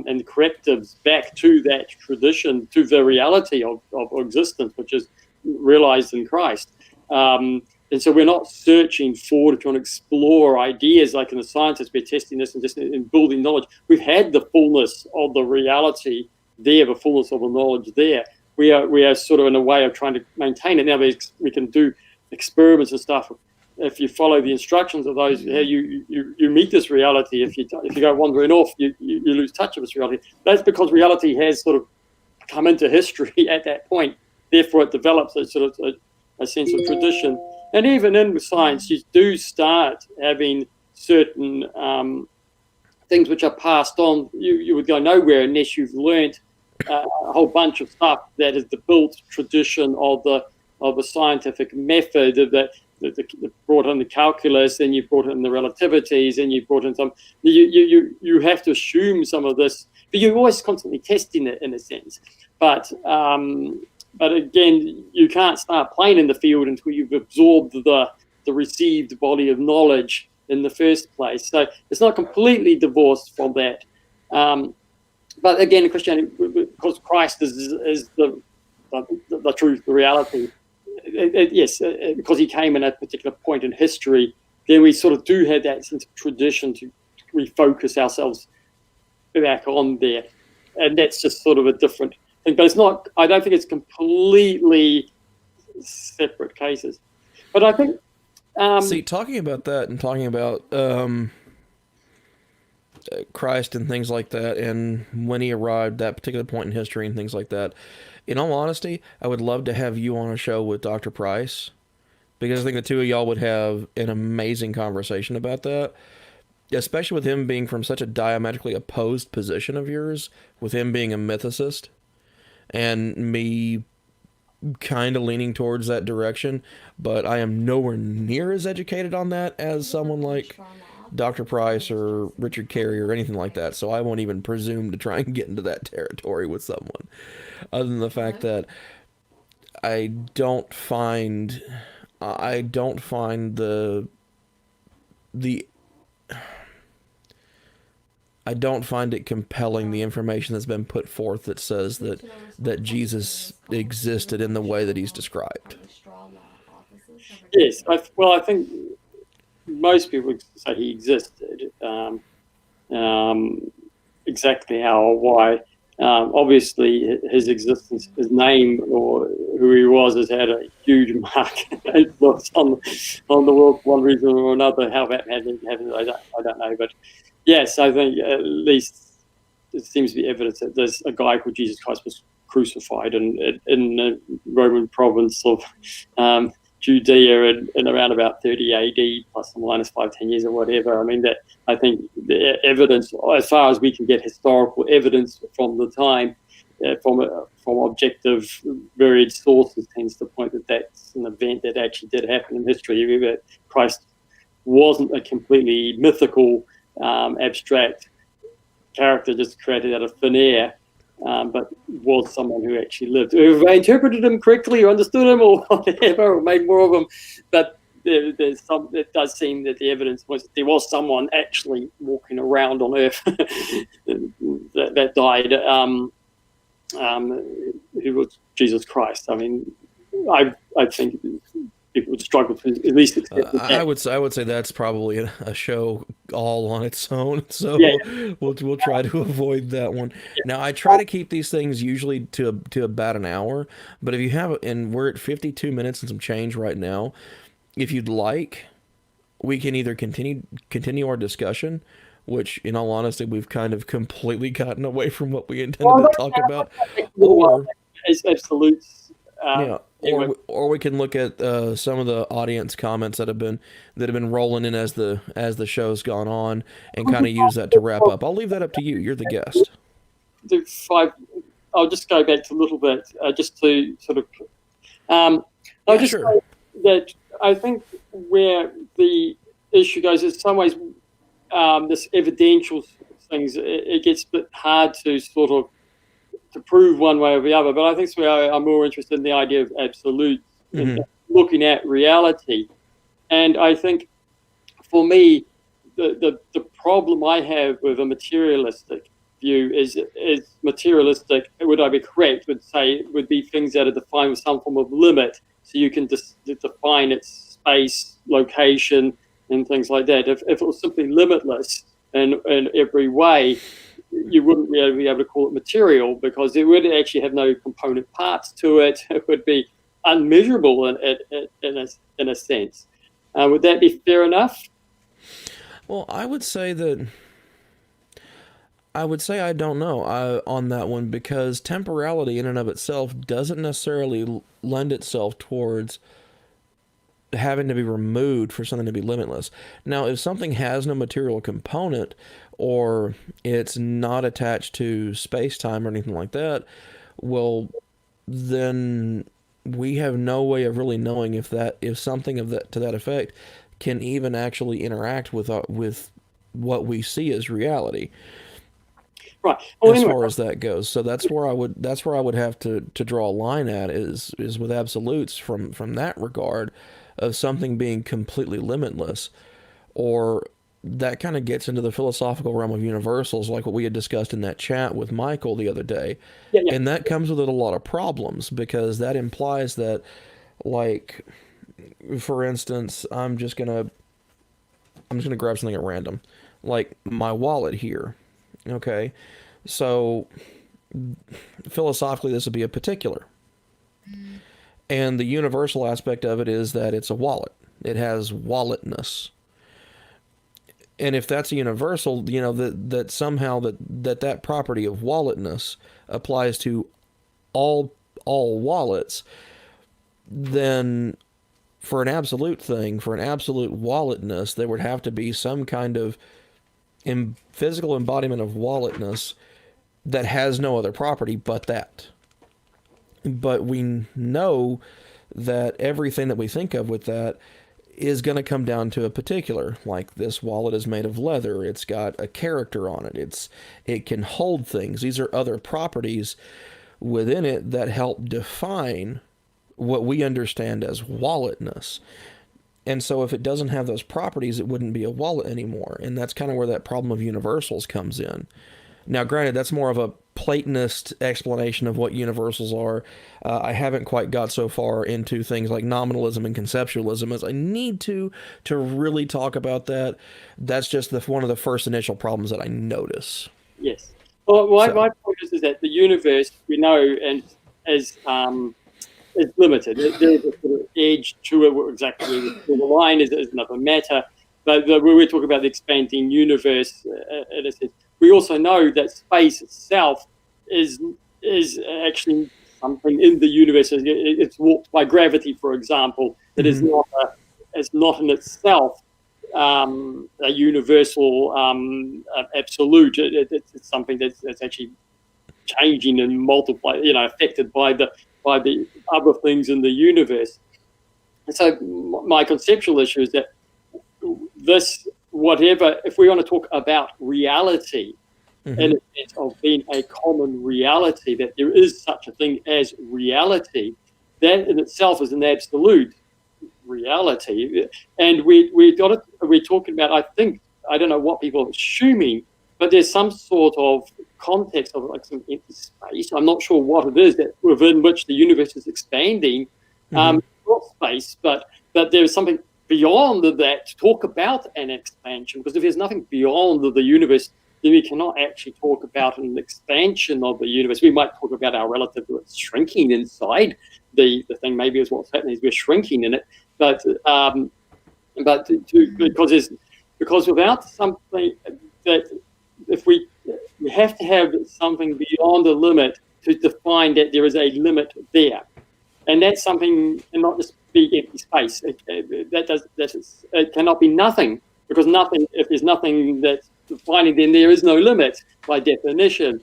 and correctives back to that tradition, to the reality of existence, which is realized in Christ. And so we're not searching for to try and explore ideas like in the scientists, we're testing this and just in building knowledge. We've had the fullness of the reality there, the fullness of the knowledge there. We are sort of in a way of trying to maintain it. Now we can do experiments and stuff. If you follow the instructions of those, how you meet this reality. If you go wandering off, you lose touch of this reality. That's because reality has sort of come into history at that point. Therefore, it develops a sort of a sense of tradition. And even in science, you do start having certain things which are passed on. You would go nowhere unless you've learnt a whole bunch of stuff that is the built tradition of a scientific method that brought in the calculus, and you brought in the relativities, and you brought in some. You have to assume some of this, but you're always constantly testing it in a sense. But again, you can't start playing in the field until you've absorbed the received body of knowledge in the first place. So it's not completely divorced from that. But again, in Christianity, because Christ is the truth, the reality, yes, because he came in at a particular point in history, then we sort of do have that sense of tradition to refocus ourselves back on there. And that's just sort of a different thing. But it's not, I don't think it's completely separate cases. But I think... See, talking about that and talking about Christ and things like that, and when he arrived, that particular point in history and things like that, in all honesty, I would love to have you on a show with Dr. Price, because I think the two of y'all would have an amazing conversation about that, especially with him being from such a diametrically opposed position of yours, with him being a mythicist, and me kind of leaning towards that direction, but I am nowhere near as educated on that as someone like Dr. Price or Richard Carey or anything like that, so I won't even presume to try and get into that territory with someone, other than the fact that I don't find the I don't find it compelling, the information that's been put forth that says that Jesus existed in the way that he's described. Yes, I think most people would say he existed. Exactly how or why. Obviously, his existence, his name, or who he was, has had a huge mark influence on the world for one reason or another. How that happened, I don't know. But yes, I think at least it seems to be evidence that there's a guy called Jesus Christ was crucified in the Roman province of Judea in around about 30 AD, plus or minus 5-10 years or whatever. I mean, that I think the evidence, as far as we can get historical evidence from the time, from objective, varied sources, tends to point that that's an event that actually did happen in history. That Christ wasn't a completely mythical, abstract character just created out of thin air, but was someone who actually lived. If I interpreted him correctly or understood him or whatever, or made more of him, but there's some. It does seem that the evidence was there was someone actually walking around on Earth that died, who was Jesus Christ. I mean, I think people would struggle to at least accept that. I would say that's probably a show all on its own. So we'll try to avoid that one. Now, I try to keep these things usually to about an hour, but if you have, and we're at 52 minutes and some change right now, if you'd like, we can either continue our discussion, which, in all honesty, we've kind of completely gotten away from what we intended to talk about, or absolutes. Or we can look at some of the audience comments that have been rolling in as the show's gone on, and kind of use that to wrap up. I'll leave that up to you. You're the guest. I'll just go back a little bit, just to sort of. I'll just say that I think where the issue goes, in some ways, this evidential things, it gets a bit hard to sort of to prove one way or the other. But I think I'm more interested in the idea of absolute, looking at reality. And I think for me, the problem I have with a materialistic view is materialistic, would I be correct, would be things that are defined with some form of limit, so you can define its space, location, and things like that. If it was simply limitless in every way, you wouldn't really be able to call it material, because it would actually have no component parts to it. It would be unmeasurable in a sense. Would that be fair enough? Well, I would say I don't know on that one, because temporality in and of itself doesn't necessarily lend itself towards having to be removed for something to be limitless. Now, if something has no material component, or it's not attached to space-time or anything like that, well, then we have no way of really knowing if something of that to that effect can even actually interact with what we see as reality. Right. Well, as anyway, far as that goes. So that's where I would have to draw a line at is with absolutes from that regard of something being completely limitless, or that kind of gets into the philosophical realm of universals, like what we had discussed in that chat with Michael the other day. And that comes with a lot of problems, because that implies that Like, for instance, I'm just gonna grab something at random, like my wallet here. Okay, so philosophically, this would be a particular, and the universal aspect of it is that it's a wallet. It has walletness, and if that's a universal, that somehow that property of walletness applies to all wallets, then for an absolute thing, for an absolute walletness, there would have to be some kind of physical embodiment of walletness that has no other property but that. But we know that everything that we think of with that is going to come down to a particular. Like, this wallet is made of leather, it's got a character on it, it can hold things. These are other properties within it that help define what we understand as walletness. And so if it doesn't have those properties, it wouldn't be a wallet anymore. And that's kind of where that problem of universals comes in. Now, granted, that's more of a Platonist explanation of what universals are. I haven't quite got so far into things like nominalism and conceptualism as I need to really talk about that. That's just one of the first initial problems that I notice. Yes. Well, my point is that the universe, we know, and is limited. There's a sort of edge to it. Exactly where the line is another matter. But when we're talking about the expanding universe, in a sense, we also know that space itself is actually something in the universe. It's warped by gravity, for example. It is not in itself a universal absolute. It's something that's actually changing and affected by the other things in the universe. And so my conceptual issue is that if we want to talk about reality, in a sense of being a common reality, that there is such a thing as reality, that in itself is an absolute reality. And we're talking about, I don't know what people are assuming, but there's some sort of context of like some empty space. I'm not sure what it is that within which the universe is expanding. Not space, but there's something beyond that to talk about an expansion. Because if there's nothing beyond the universe, then we cannot actually talk about an expansion of the universe. We might talk about our relative shrinking inside the thing. Maybe is what's happening is we're shrinking in it, because without something that if we have to have something beyond a limit to define that there is a limit there, and that's something, and not just be empty space. It cannot be nothing, because nothing. If there's nothing that's defining, then there is no limit by definition.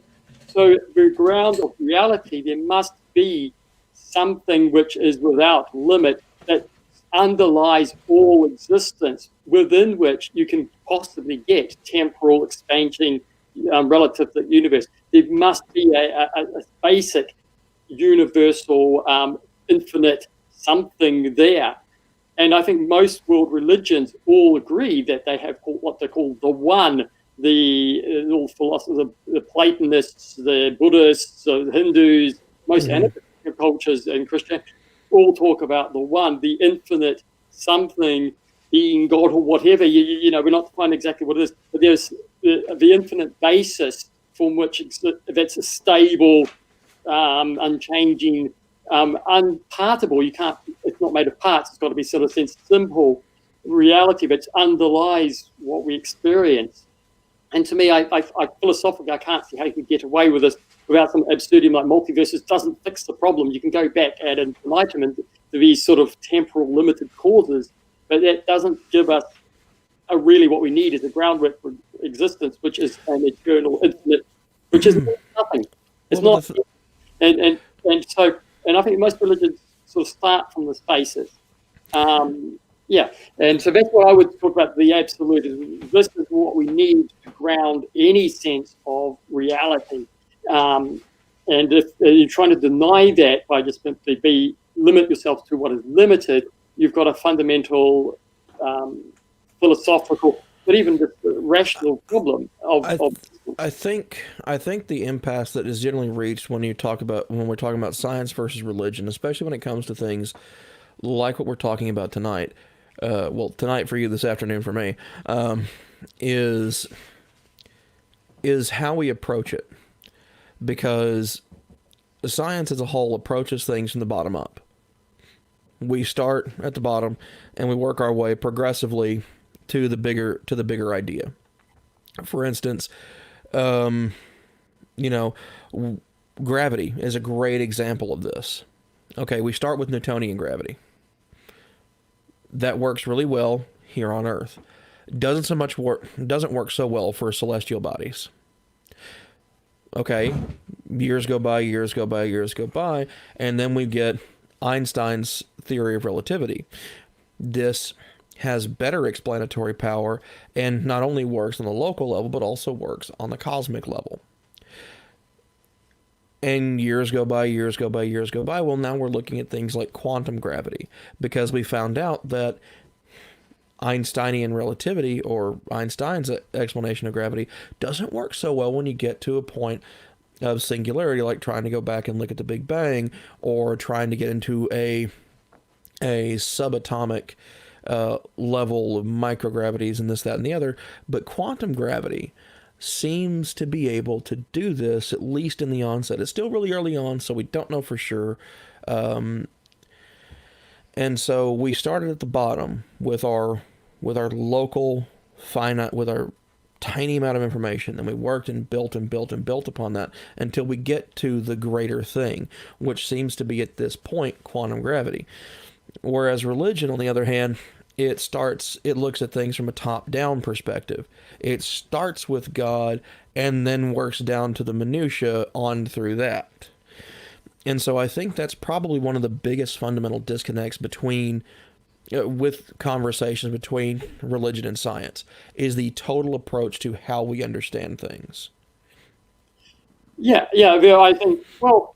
So the ground of reality, there must be something which is without limit that underlies all existence, within which you can possibly get temporal expansion relative to the universe. There must be a basic universal infinite something there. And I think most world religions all agree that they have what they call the one. The all philosophers, the Platonists, the Buddhists, the Hindus, most Anabaptist cultures and Christian all talk about the one, the infinite something, being God or whatever. We're not defining exactly what it is, but there's the infinite basis from which that's a stable, unchanging, unpartable. It's not made of parts. It's got to be sort of sense simple reality that underlies what we experience. And to me, I philosophically, I can't see how you could get away with this without some absurdity like multiverses. Doesn't fix the problem. You can go back ad infinitum and to these sort of temporal limited causes, but that doesn't give us really what we need is a groundwork for existence, which is an eternal infinite, which is nothing. It's not. And I think most religions sort of start from the spaces. And so that's what I would talk about, the absolute. This is what we need to ground any sense of reality. And if you're trying to deny that by just simply limit yourself to what is limited, you've got a fundamental philosophical, but even just rational problem I think the impasse that is generally reached when we're talking about science versus religion, especially when it comes to things like what we're talking about tonight, well, tonight for you, this afternoon for me, is how we approach it. Because science as a whole approaches things from the bottom up. We start at the bottom and we work our way progressively to the bigger idea. For instance, you know, gravity is a great example of this. Okay, we start with Newtonian gravity. That works really well here on Earth. Doesn't work so well for celestial bodies. Okay, years go by, and then we get Einstein's theory of relativity. This has better explanatory power and not only works on the local level, but also works on the cosmic level. And years go by. Well, now we're looking at things like quantum gravity, because we found out that Einsteinian relativity, or Einstein's explanation of gravity, doesn't work so well when you get to a point of singularity, like trying to go back and look at the Big Bang, or trying to get into a subatomic level of microgravities and this, that, and the other. But quantum gravity seems to be able to do this, at least in the onset. It's still really early on, so we don't know for sure. And so we started at the bottom with our local finite, with our tiny amount of information. Then we worked and built upon that until we get to the greater thing, which seems to be at this point quantum gravity. Whereas religion, on the other hand, it looks at things from a top-down perspective. It starts with God and then works down to the minutia on through that. And so I think that's probably one of the biggest fundamental disconnects with conversations between religion and science, is the total approach to how we understand things. Yeah, I think, well,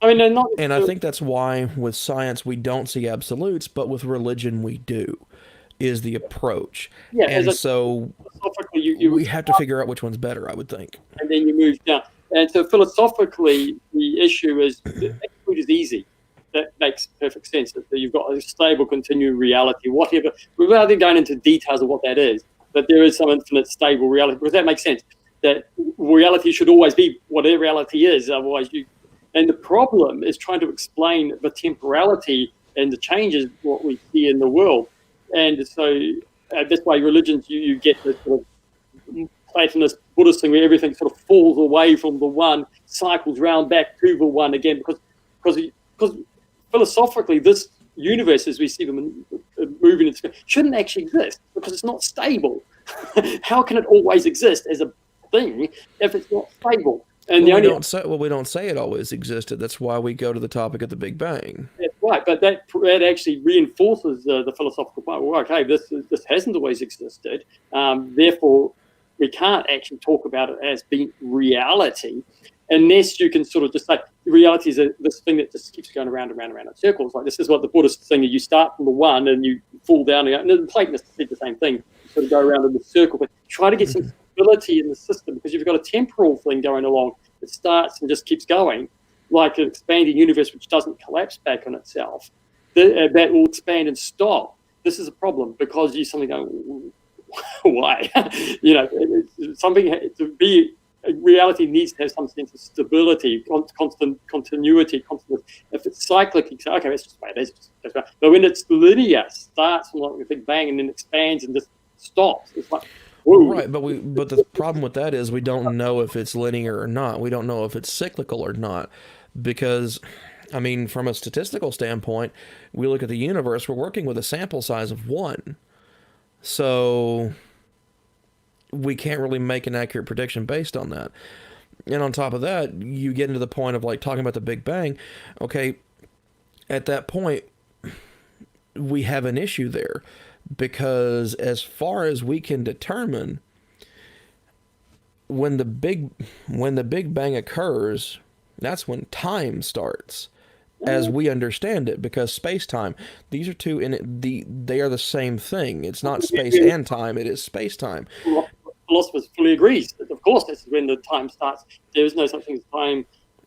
I mean, not. And I think that's why with science we don't see absolutes, but with religion we do, is the approach. Yeah, and so philosophically, we have to figure out which one's better, I would think. And then you move down. And so philosophically, the issue is absolute is easy. That makes perfect sense. That you've got a stable, continuing reality, whatever, without even going into details of what that is. But there is some infinite stable reality, because that makes sense. That reality should always be whatever reality is. Otherwise, and the problem is trying to explain the temporality and the changes what we see in the world. And so that's why religions, you get this sort of Platonist Buddhist thing where everything sort of falls away from the one, cycles round back to the one again, because philosophically this universe as we see them moving into shouldn't actually exist, because it's not stable. How can it always exist as a thing if it's not stable? And we don't say it always existed. That's why we go to the topic of the Big Bang. That's right, but that actually reinforces the philosophical point. Well, okay, this hasn't always existed. Therefore, we can't actually talk about it as being reality, unless you can sort of just say reality is this thing that just keeps going around and around and around in circles. Like this is what the Buddhist thing is: you start from the one and you fall down. And the Platonists said the same thing: you sort of go around in the circle, but try to get some stability in the system, because you've got a temporal thing going along that starts and just keeps going, like an expanding universe which doesn't collapse back on itself. That will expand and stop. This is a problem, because you suddenly go, why? Something to be. Reality needs to have some sense of stability, constant continuity, constant. If it's cyclic, you say, okay, that's just the way it is. But when it's linear, starts from like a big bang and then expands and just stops. It's like, whoa. Right, but the problem with that is we don't know if it's linear or not. We don't know if it's cyclical or not, because, I mean, from a statistical standpoint, we look at the universe. We're working with a sample size of 1, so we can't really make an accurate prediction based on that. And on top of that, you get into the point of like talking about the Big Bang. Okay, at that point, we have an issue there, because as far as we can determine, when the Big Bang occurs, that's when time starts, as we understand it, because space-time, these are two they are the same thing. It's not space and time, it is space-time. Philosophers fully agree. Of course, this is when the time starts. There is no such thing as time.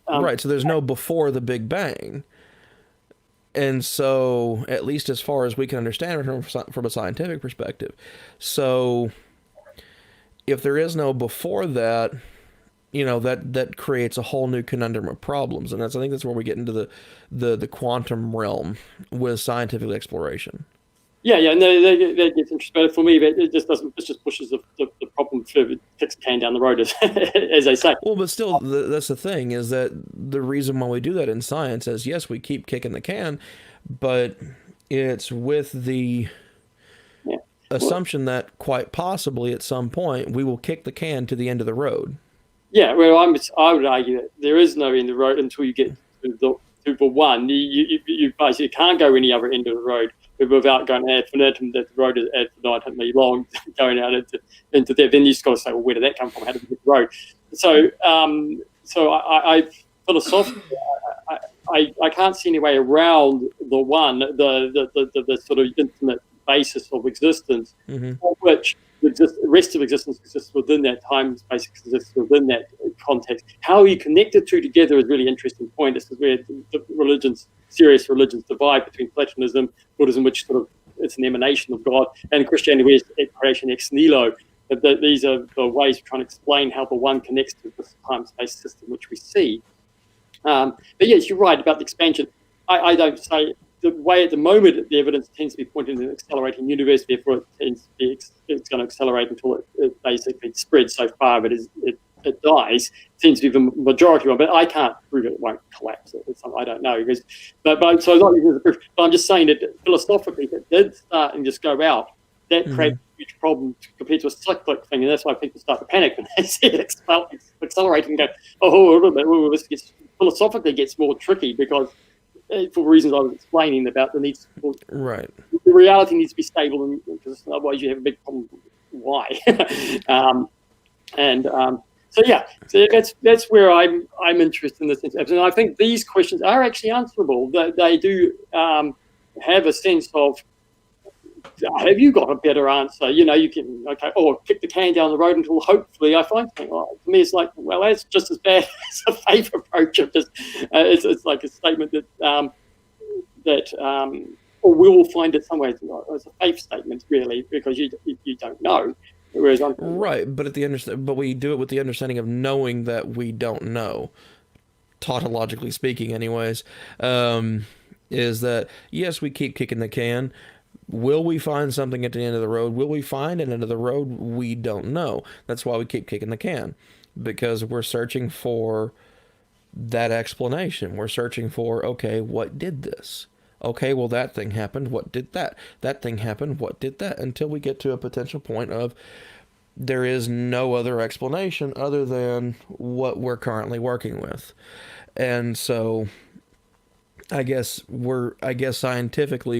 Right, so there's no before the Big Bang. And so, at least as far as we can understand it from a scientific perspective. So, if there is no before that, that creates a whole new conundrum of problems, and I think that's where we get into the quantum realm with scientific exploration. Yeah, no, that gets interesting. But for me, it just doesn't. It just pushes the problem further, kicks the can down the road, as they say. Well, but still, that's the thing, is that the reason why we do that in science is, yes, we keep kicking the can, but it's with the assumption that quite possibly at some point we will kick the can to the end of the road. Yeah, well, I would argue that there is no end of the road until you get to the one. You basically can't go any other end of the road without going ad infinitum, that the road is ad infinitumly long, going out into there. Then you just got to say, well, where did that come from? How did we get the road? So, I philosophically, I can't see any way around the one, the sort of infinite basis of existence, of which the rest of existence exists within that time, space exists within that context. How you connect the two together is a really interesting point. This is where the serious religions divide between Platonism, Buddhism, which sort of it's an emanation of God, and Christianity, where it's creation ex nihilo. These are the ways of trying to explain how the one connects to this time-space system which we see. But yes, you're right about the expansion. I don't say the way at the moment the evidence tends to be pointing to an accelerating universe, therefore it's going to accelerate until it basically spreads so far that it dies. It seems to be the majority one, but I can't prove it won't collapse. I don't know. But so not using the proof. But I'm just saying that philosophically, if it did start and just go out, that creates a huge problem compared to a cyclic thing, and that's why people start to panic when they see it accelerating and go, oh, this philosophically gets more tricky because for reasons I was explaining about the needs. Right. The reality needs to be stable, because otherwise you have a big problem. Why? So that's where I'm interested in this. And I think these questions are actually answerable. They do have a sense of, have you got a better answer? You can kick the can down the road until hopefully I find something. For me, it's like, well, that's just as bad as a faith approach of just it's like a statement that or we will find it some ways it's a faith statement really, because you don't know. Whereas right, but but we do it with the understanding of knowing that we don't know, tautologically speaking, anyways. Is that yes, we keep kicking the can. Will we find something at the end of the road? Will we find an end of the road? We don't know. That's why we keep kicking the can, because we're searching for that explanation. We're searching for, okay, what did this? Okay, well, that thing happened. What did that? That thing happened. What did that? Until we get to a potential point of there is no other explanation other than what we're currently working with. And so I guess scientifically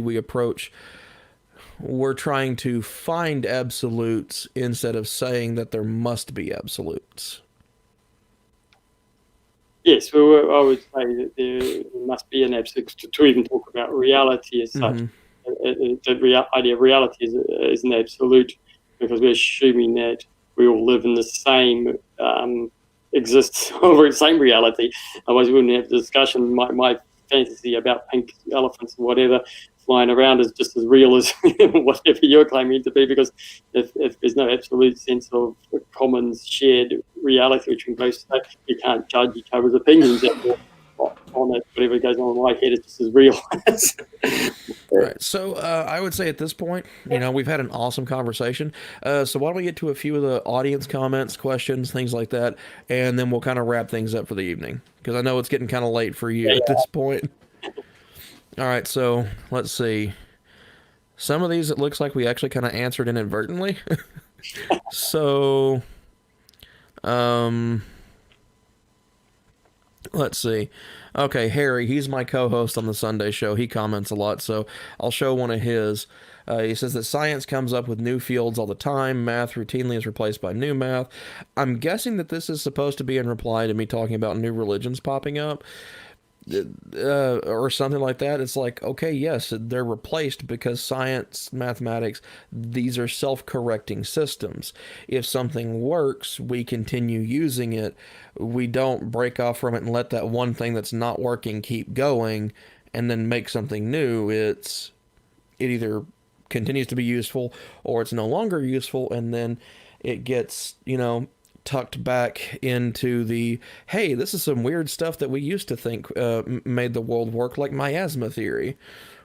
we're trying to find absolutes instead of saying that there must be absolutes. Yes, well, I would say that there must be an absolute to even talk about reality as such. The idea of reality is an absolute, because we're assuming that we all live in the same exists over the same reality. Otherwise, we wouldn't have the discussion. My fantasy about pink elephants and whatever flying around is just as real as whatever you're claiming to be, because if there's no absolute sense of a common shared reality which we can both say, you can't judge each other's opinions on it. Whatever goes on in my head is just as real. Right. So I would say at this point, we've had an awesome conversation. So why don't we get to a few of the audience comments, questions, things like that, and then we'll kind of wrap things up for the evening, because I know it's getting kind of late for you at this point. All right, so let's see. Some of these, it looks like we actually kind of answered inadvertently. So, let's see. Okay, Harry, he's my co-host on the Sunday show. He comments a lot, so I'll show one of his. He says that science comes up with new fields all the time. Math routinely is replaced by new math. I'm guessing that this is supposed to be in reply to me talking about new religions popping up. Or something like that. It's like, okay, yes, they're replaced because science, mathematics, these are self-correcting systems. If something works, we continue using it. We don't break off from it and let that one thing that's not working keep going and then make something new, it either continues to be useful or it's no longer useful, and then it gets, tucked back into the, hey, this is some weird stuff that we used to think made the world work, like miasma theory,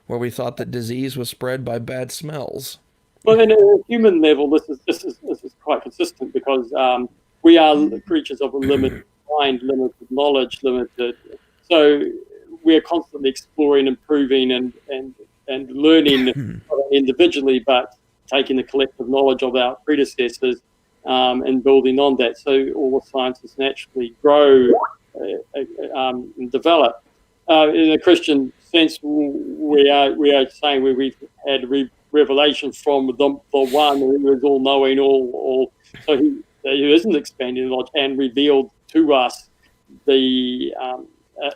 where we thought that disease was spread by bad smells. Well, at a human level, this is quite consistent, because we are creatures of a limited mind, limited knowledge, limited. So we're constantly exploring, improving, and learning not only individually, but taking the collective knowledge of our predecessors and building on that. So all the sciences naturally grow and develop. In a Christian sense, we are saying we've had revelation from the one who is all knowing, all. So he isn't expanding knowledge, and revealed to us the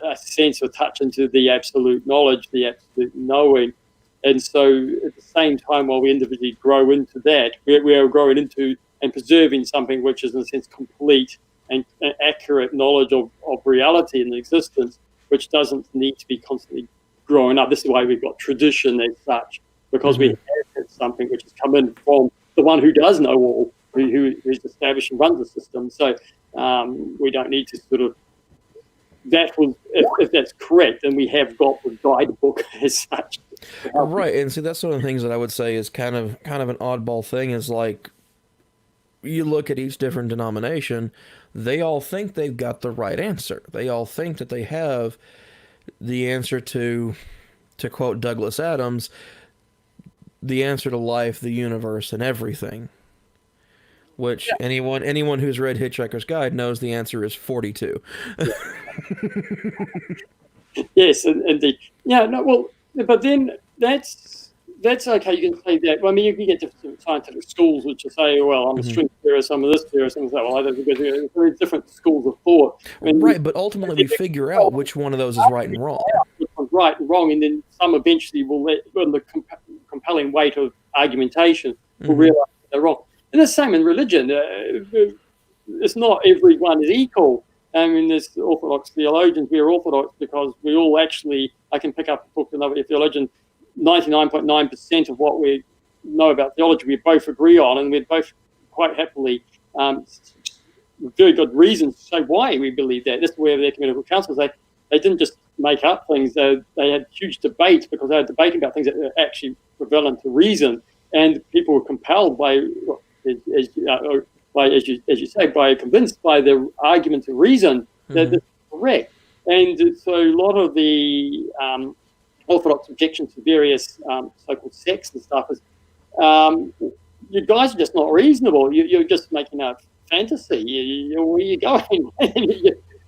a sense or touch into the absolute knowledge, the absolute knowing. And so at the same time, while we individually grow into that, we are growing into and preserving something which is, in a sense, complete and accurate knowledge of reality and existence, which doesn't need to be constantly growing up. This is why we've got tradition as such, because we have something which has come in from the one who does know all, who's established and runs the system. So we don't need to sort of, if that's correct, then we have got the guidebook as such. Right, and see, that's one of the things that I would say is kind of an oddball thing, is like, you look at each different denomination, they all think they've got the right answer. They all think that they have the answer to quote Douglas Adams, the answer to life, the universe, and everything. Which anyone who's read Hitchhiker's Guide knows the answer is 42. Yes, indeed. Yeah, no, well, but then that's okay. You can say that. Well, I mean, you can get different scientific schools which will say, well, I'm a string theorist, I'm a this theorist, and say, well, I don't think there's very different schools of thought. I mean, right, but ultimately we figure out which one of those is right and wrong. Which one's right and wrong, and then some eventually will let, on the compelling weight of argumentation, will realize that they're wrong. And the same in religion. It's not everyone is equal. I mean, there's Orthodox theologians. We are Orthodox because we all actually, I can pick up a book to another theologian, 99.9% of what we know about theology we both agree on, and we'd both quite happily very good reasons to say why we believe that. This is where the ecumenical councils, they didn't just make up things. They had huge debates, because they were debating about things that were actually prevalent to reason, and people were compelled by, as you say, by convinced by the argument of reason that this is correct. And so a lot of the Orthodox objections to various so-called sects and stuff is, you guys are just not reasonable. You're just making a fantasy. Where are you going?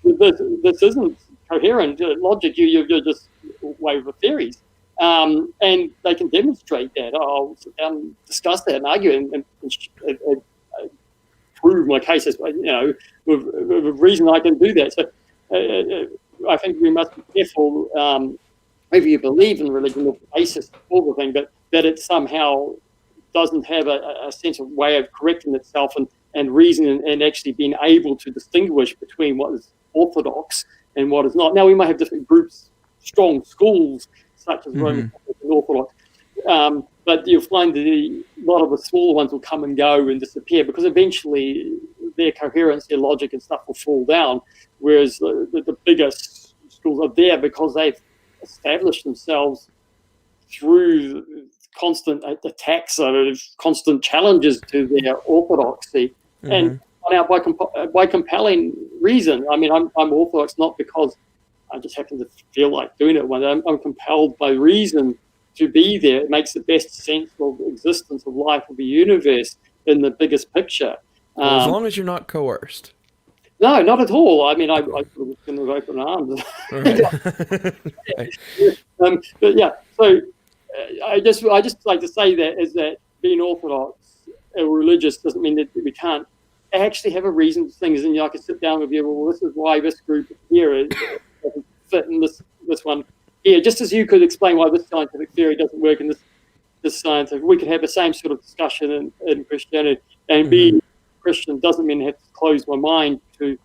This isn't coherent logic. You're just way over theories. And they can demonstrate that. I'll sit down and discuss that and argue and prove my case as, with reason I can do that. So I think we must be careful, whether you believe in religion or the basis for the thing, but that it somehow doesn't have a sense of way of correcting itself and reason and actually being able to distinguish between what is orthodox and what is not. Now, we might have different groups, strong schools, such as Roman Catholic and Orthodox, but you'll find that a lot of the smaller ones will come and go and disappear, because eventually their coherence, their logic and stuff will fall down, whereas the biggest schools are there because they've established themselves through constant attacks, constant challenges to their orthodoxy, and out by compelling reason. I mean, I'm Orthodox not because I just happen to feel like doing it. When I'm compelled by reason to be there. It makes the best sense of existence of life of the universe in the biggest picture. Well, as long as you're not coerced. No, not at all. I mean, I was going to open arms. Right. But yeah, so I just like to say that being Orthodox or religious doesn't mean that we can't actually have a reason for things. And I can sit down with you. Well, this is why this group here doesn't fit in this one here. Just as you could explain why this scientific theory doesn't work in this scientific, we could have the same sort of discussion in Christianity. And being Christian doesn't mean I have to close my mind to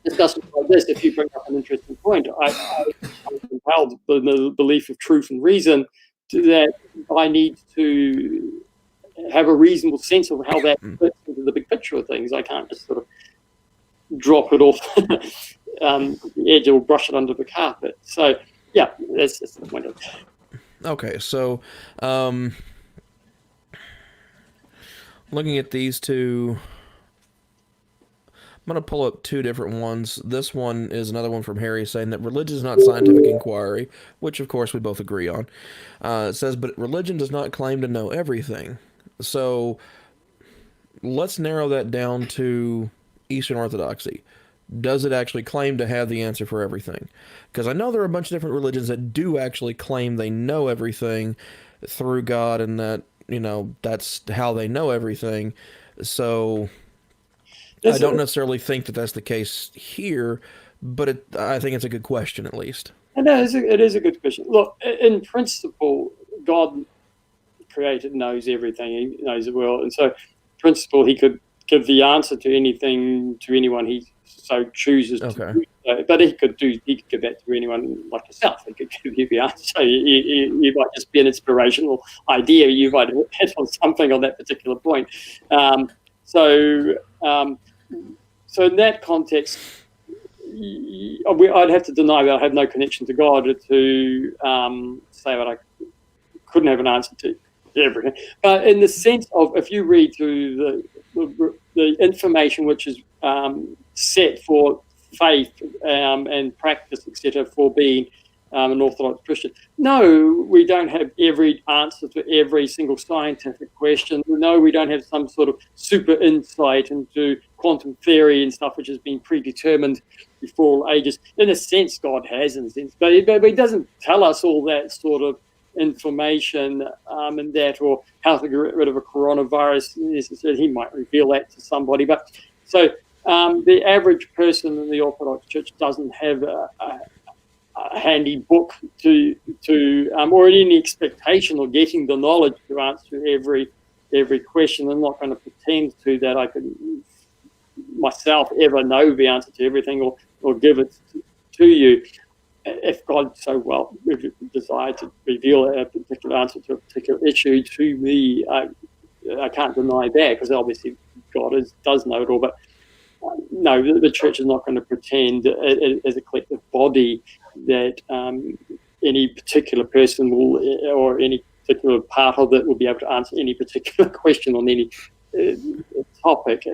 discussions like this. If you bring up an interesting point, I can compelled by the belief of truth and reason that I need to have a reasonable sense of how that fits into the big picture of things. I can't just sort of drop it off the edge or brush it under the carpet. So, yeah, that's just the point of it. Okay, so looking at these two, I'm going to pull up two different ones. This one is another one from Harry saying that religion is not scientific inquiry, which of course we both agree on. It says, but religion does not claim to know everything. So let's narrow that down to Eastern Orthodoxy. Does it actually claim to have the answer for everything? Because I know there are a bunch of different religions that do actually claim they know everything through God, and that, you know, that's how they know everything. So I don't necessarily think that that's the case here, but I think it's a good question at least. And it is a good question. Look, in principle, God created, knows everything. He knows the world, and so, in principle, he could give the answer to anything to anyone he so chooses to do so. But he could give that to anyone like yourself. He could give you the answer. You might just be an inspirational idea. You might have hit on something on that particular point. So in that context, I'd have to deny that I have no connection to God to say that I couldn't have an answer to everything. But in the sense of, if you read through the information which is set for faith and practice, etc., for being an Orthodox Christian, no, we don't have every answer to every single scientific question. No, we don't have some sort of super insight into quantum theory and stuff which has been predetermined before all ages. In a sense, God has, in a sense, but he doesn't tell us all that sort of information and that, or how to get rid of a coronavirus necessarily. He might reveal that to somebody, but so the average person in the Orthodox Church doesn't have a handy book to or any expectation of getting the knowledge to answer every question. I'm not going to pretend to that I can myself ever know the answer to everything or give it to you. If God so well desired to reveal a particular answer to a particular issue to me, I can't deny that, because obviously God does know it all. But no, the church is not going to pretend as a collective body that any particular person will, or any particular part of it, will be able to answer any particular question on any topic.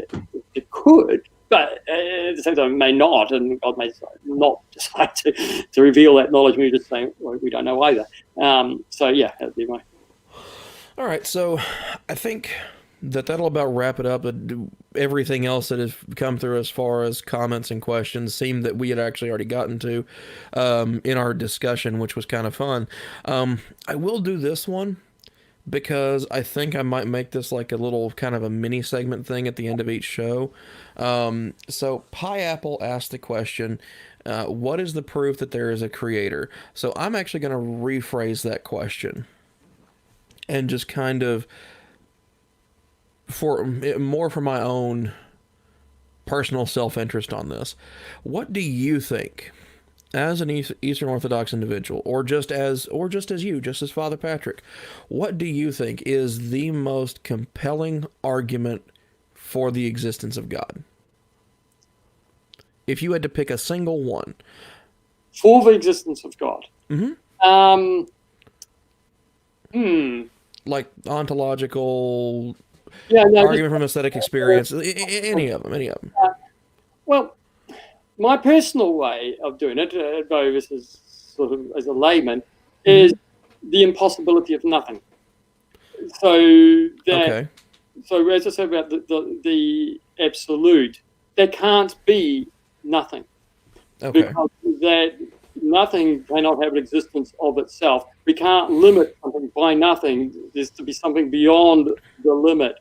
It could, but at the same time, it may not, and God may not decide to reveal that knowledge. We're just saying, well, we don't know either. So, yeah, that'd be my... All right, so I think that'll about wrap it up. Everything else that has come through as far as comments and questions seemed that we had actually already gotten to in our discussion, which was kind of fun. I will do this one because I think I might make this like a little kind of a mini segment thing at the end of each show. So Pineapple asked the question, what is the proof that there is a creator? So I'm actually going to rephrase that question and just kind of, for my own personal self-interest on this. What do you think, as an Eastern Orthodox individual, or just as you, just as Father Patrick, what do you think is the most compelling argument for the existence of God? If you had to pick a single one. For the existence of God? Like ontological... argument from aesthetic experience, any of them. Well, my personal way of doing it, though this is sort of as a layman, is the impossibility of nothing. So as I said about the absolute, there can't be nothing, because that nothing cannot have an existence of itself. We can't limit something by nothing. There's to be something beyond the limit.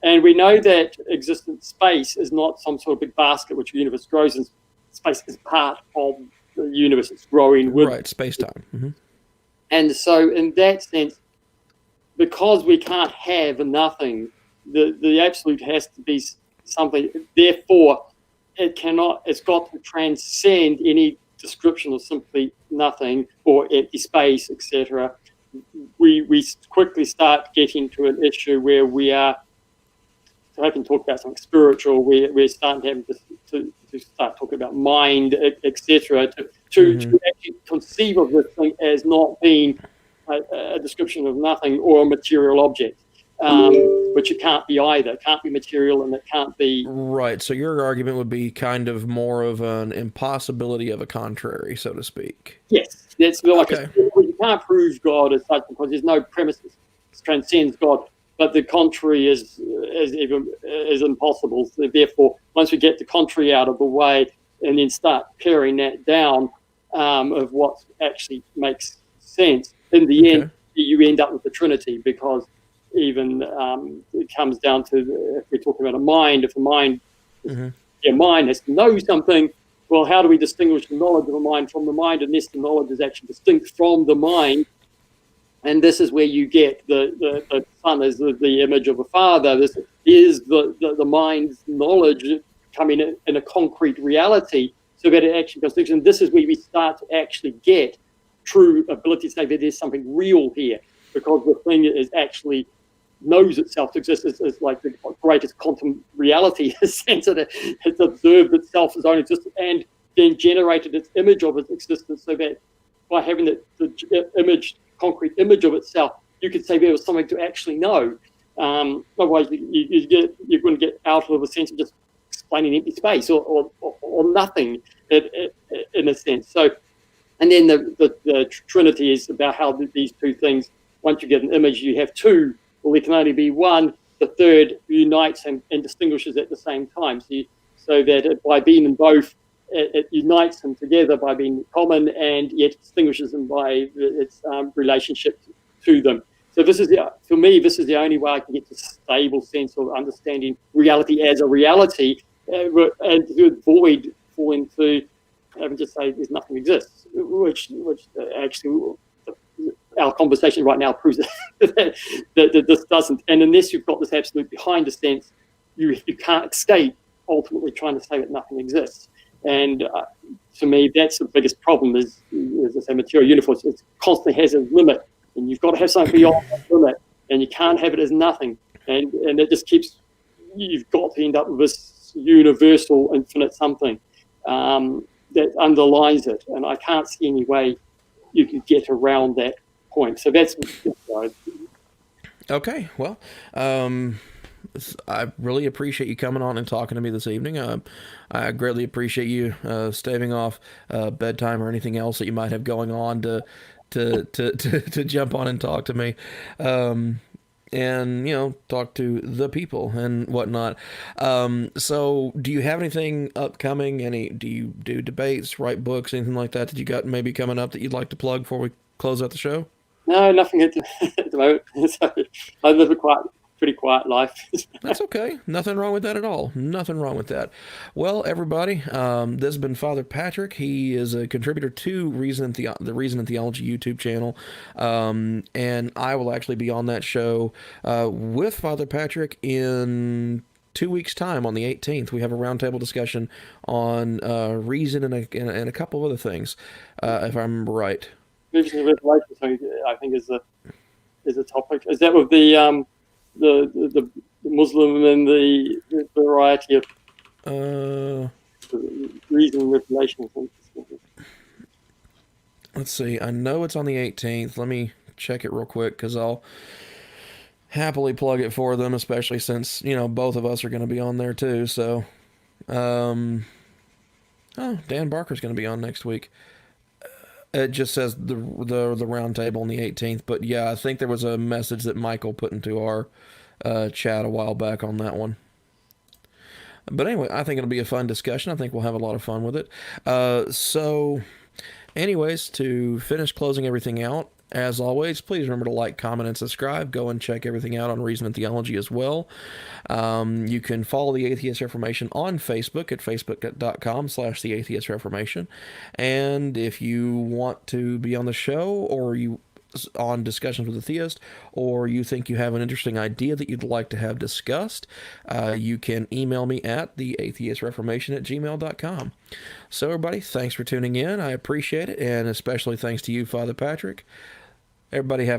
And we know that existence space is not some sort of big basket which the universe grows in. Space is part of the universe it's growing with. Right, space-time. And so in that sense, because we can't have nothing, the absolute has to be something. Therefore, it's got to transcend any description of simply nothing or empty space, etc., we quickly start getting to an issue where we are, so I can talk about something spiritual, we're starting to start talking about mind, etc., to actually conceive of this thing as not being a description of nothing or a material object, which it can't be either. It can't be material and it can't be... Right, so your argument would be kind of more of an impossibility of a contrary, so to speak. Yes, that's like Okay. you can't prove God as such because there's no premises. It transcends God, but the contrary is impossible. So therefore, once we get the contrary out of the way and then start paring that down of what actually makes sense, in the end, you end up with the Trinity, because even it comes down to, if we're talking about a mind, if a mind, your mind has to know something, well, how do we distinguish the knowledge of a mind from the mind, unless the knowledge is actually distinct from the mind? And this is where you get the Son as the image of a Father. This is the mind's knowledge coming in a concrete reality, so that it actually goes. And this is where we start to actually get true ability to say that there's something real here, because the thing is actually knows itself to exist. Is like the greatest quantum reality, in the sense that it's observed itself as own existence and then generated its image of its existence, so that by having the image, concrete image of itself, you could say there was something to actually know. Otherwise, you're going to get out of a sense of just explaining empty space or nothing, in a sense. So, and then the Trinity is about how these two things, once you get an image, you have two. Well, there can only be one. The third unites and distinguishes at the same time. So that by being in both, it unites them together by being common, and yet distinguishes them by its relationship to them. So for me, this is the only way I can get to a stable sense of understanding reality as a reality, and to avoid falling to having to say there's nothing exists, which actually our conversation right now proves that this doesn't. And unless you've got this absolute behind the sense, you can't escape ultimately trying to say that nothing exists. And to me, that's the biggest problem is I say, material universe. It constantly has a limit, and you've got to have something beyond that limit, and you can't have it as nothing. And it just keeps, you've got to end up with this universal, infinite something that underlies it. And I can't see any way you can get around that point. So that's okay. Well, I really appreciate you coming on and talking to me this evening. I greatly appreciate you staving off bedtime or anything else that you might have going on to jump on and talk to me, and talk to the people and whatnot. So, do you have anything upcoming? Do you do debates, write books, anything like that you got maybe coming up that you'd like to plug before we close out the show? No, nothing at the moment. So I live a pretty quiet life. That's okay. Nothing wrong with that at all. Nothing wrong with that. Well, everybody, this has been Father Patrick. He is a contributor to the Reason and Theology YouTube channel, and I will actually be on that show with Father Patrick in 2 weeks' time on the 18th. We have a roundtable discussion on reason and a couple of other things, if I remember right. Vision and Revelation, I think, is a topic. Is that with the Muslim and the variety of reason and revelation? Let's see. I know it's on the 18th. Let me check it real quick, because I'll happily plug it for them, especially since both of us are going to be on there too. So, Dan Barker's going to be on next week. It just says the round table on the 18th, but yeah, I think there was a message that Michael put into our chat a while back on that one. But anyway, I think it'll be a fun discussion. I think we'll have a lot of fun with it. So, anyways, to finish closing everything out, as always, please remember to like, comment, and subscribe. Go and check everything out on Reason and Theology as well. You can follow the Atheist Reformation on Facebook at facebook.com/the Atheist Reformation. And if you want to be on the show, or you on Discussions with a Theist, or you think you have an interesting idea that you'd like to have discussed, you can email me at theatheistreformation@gmail.com. So everybody, thanks for tuning in. I appreciate it, and especially thanks to you, Father Patrick. Everybody have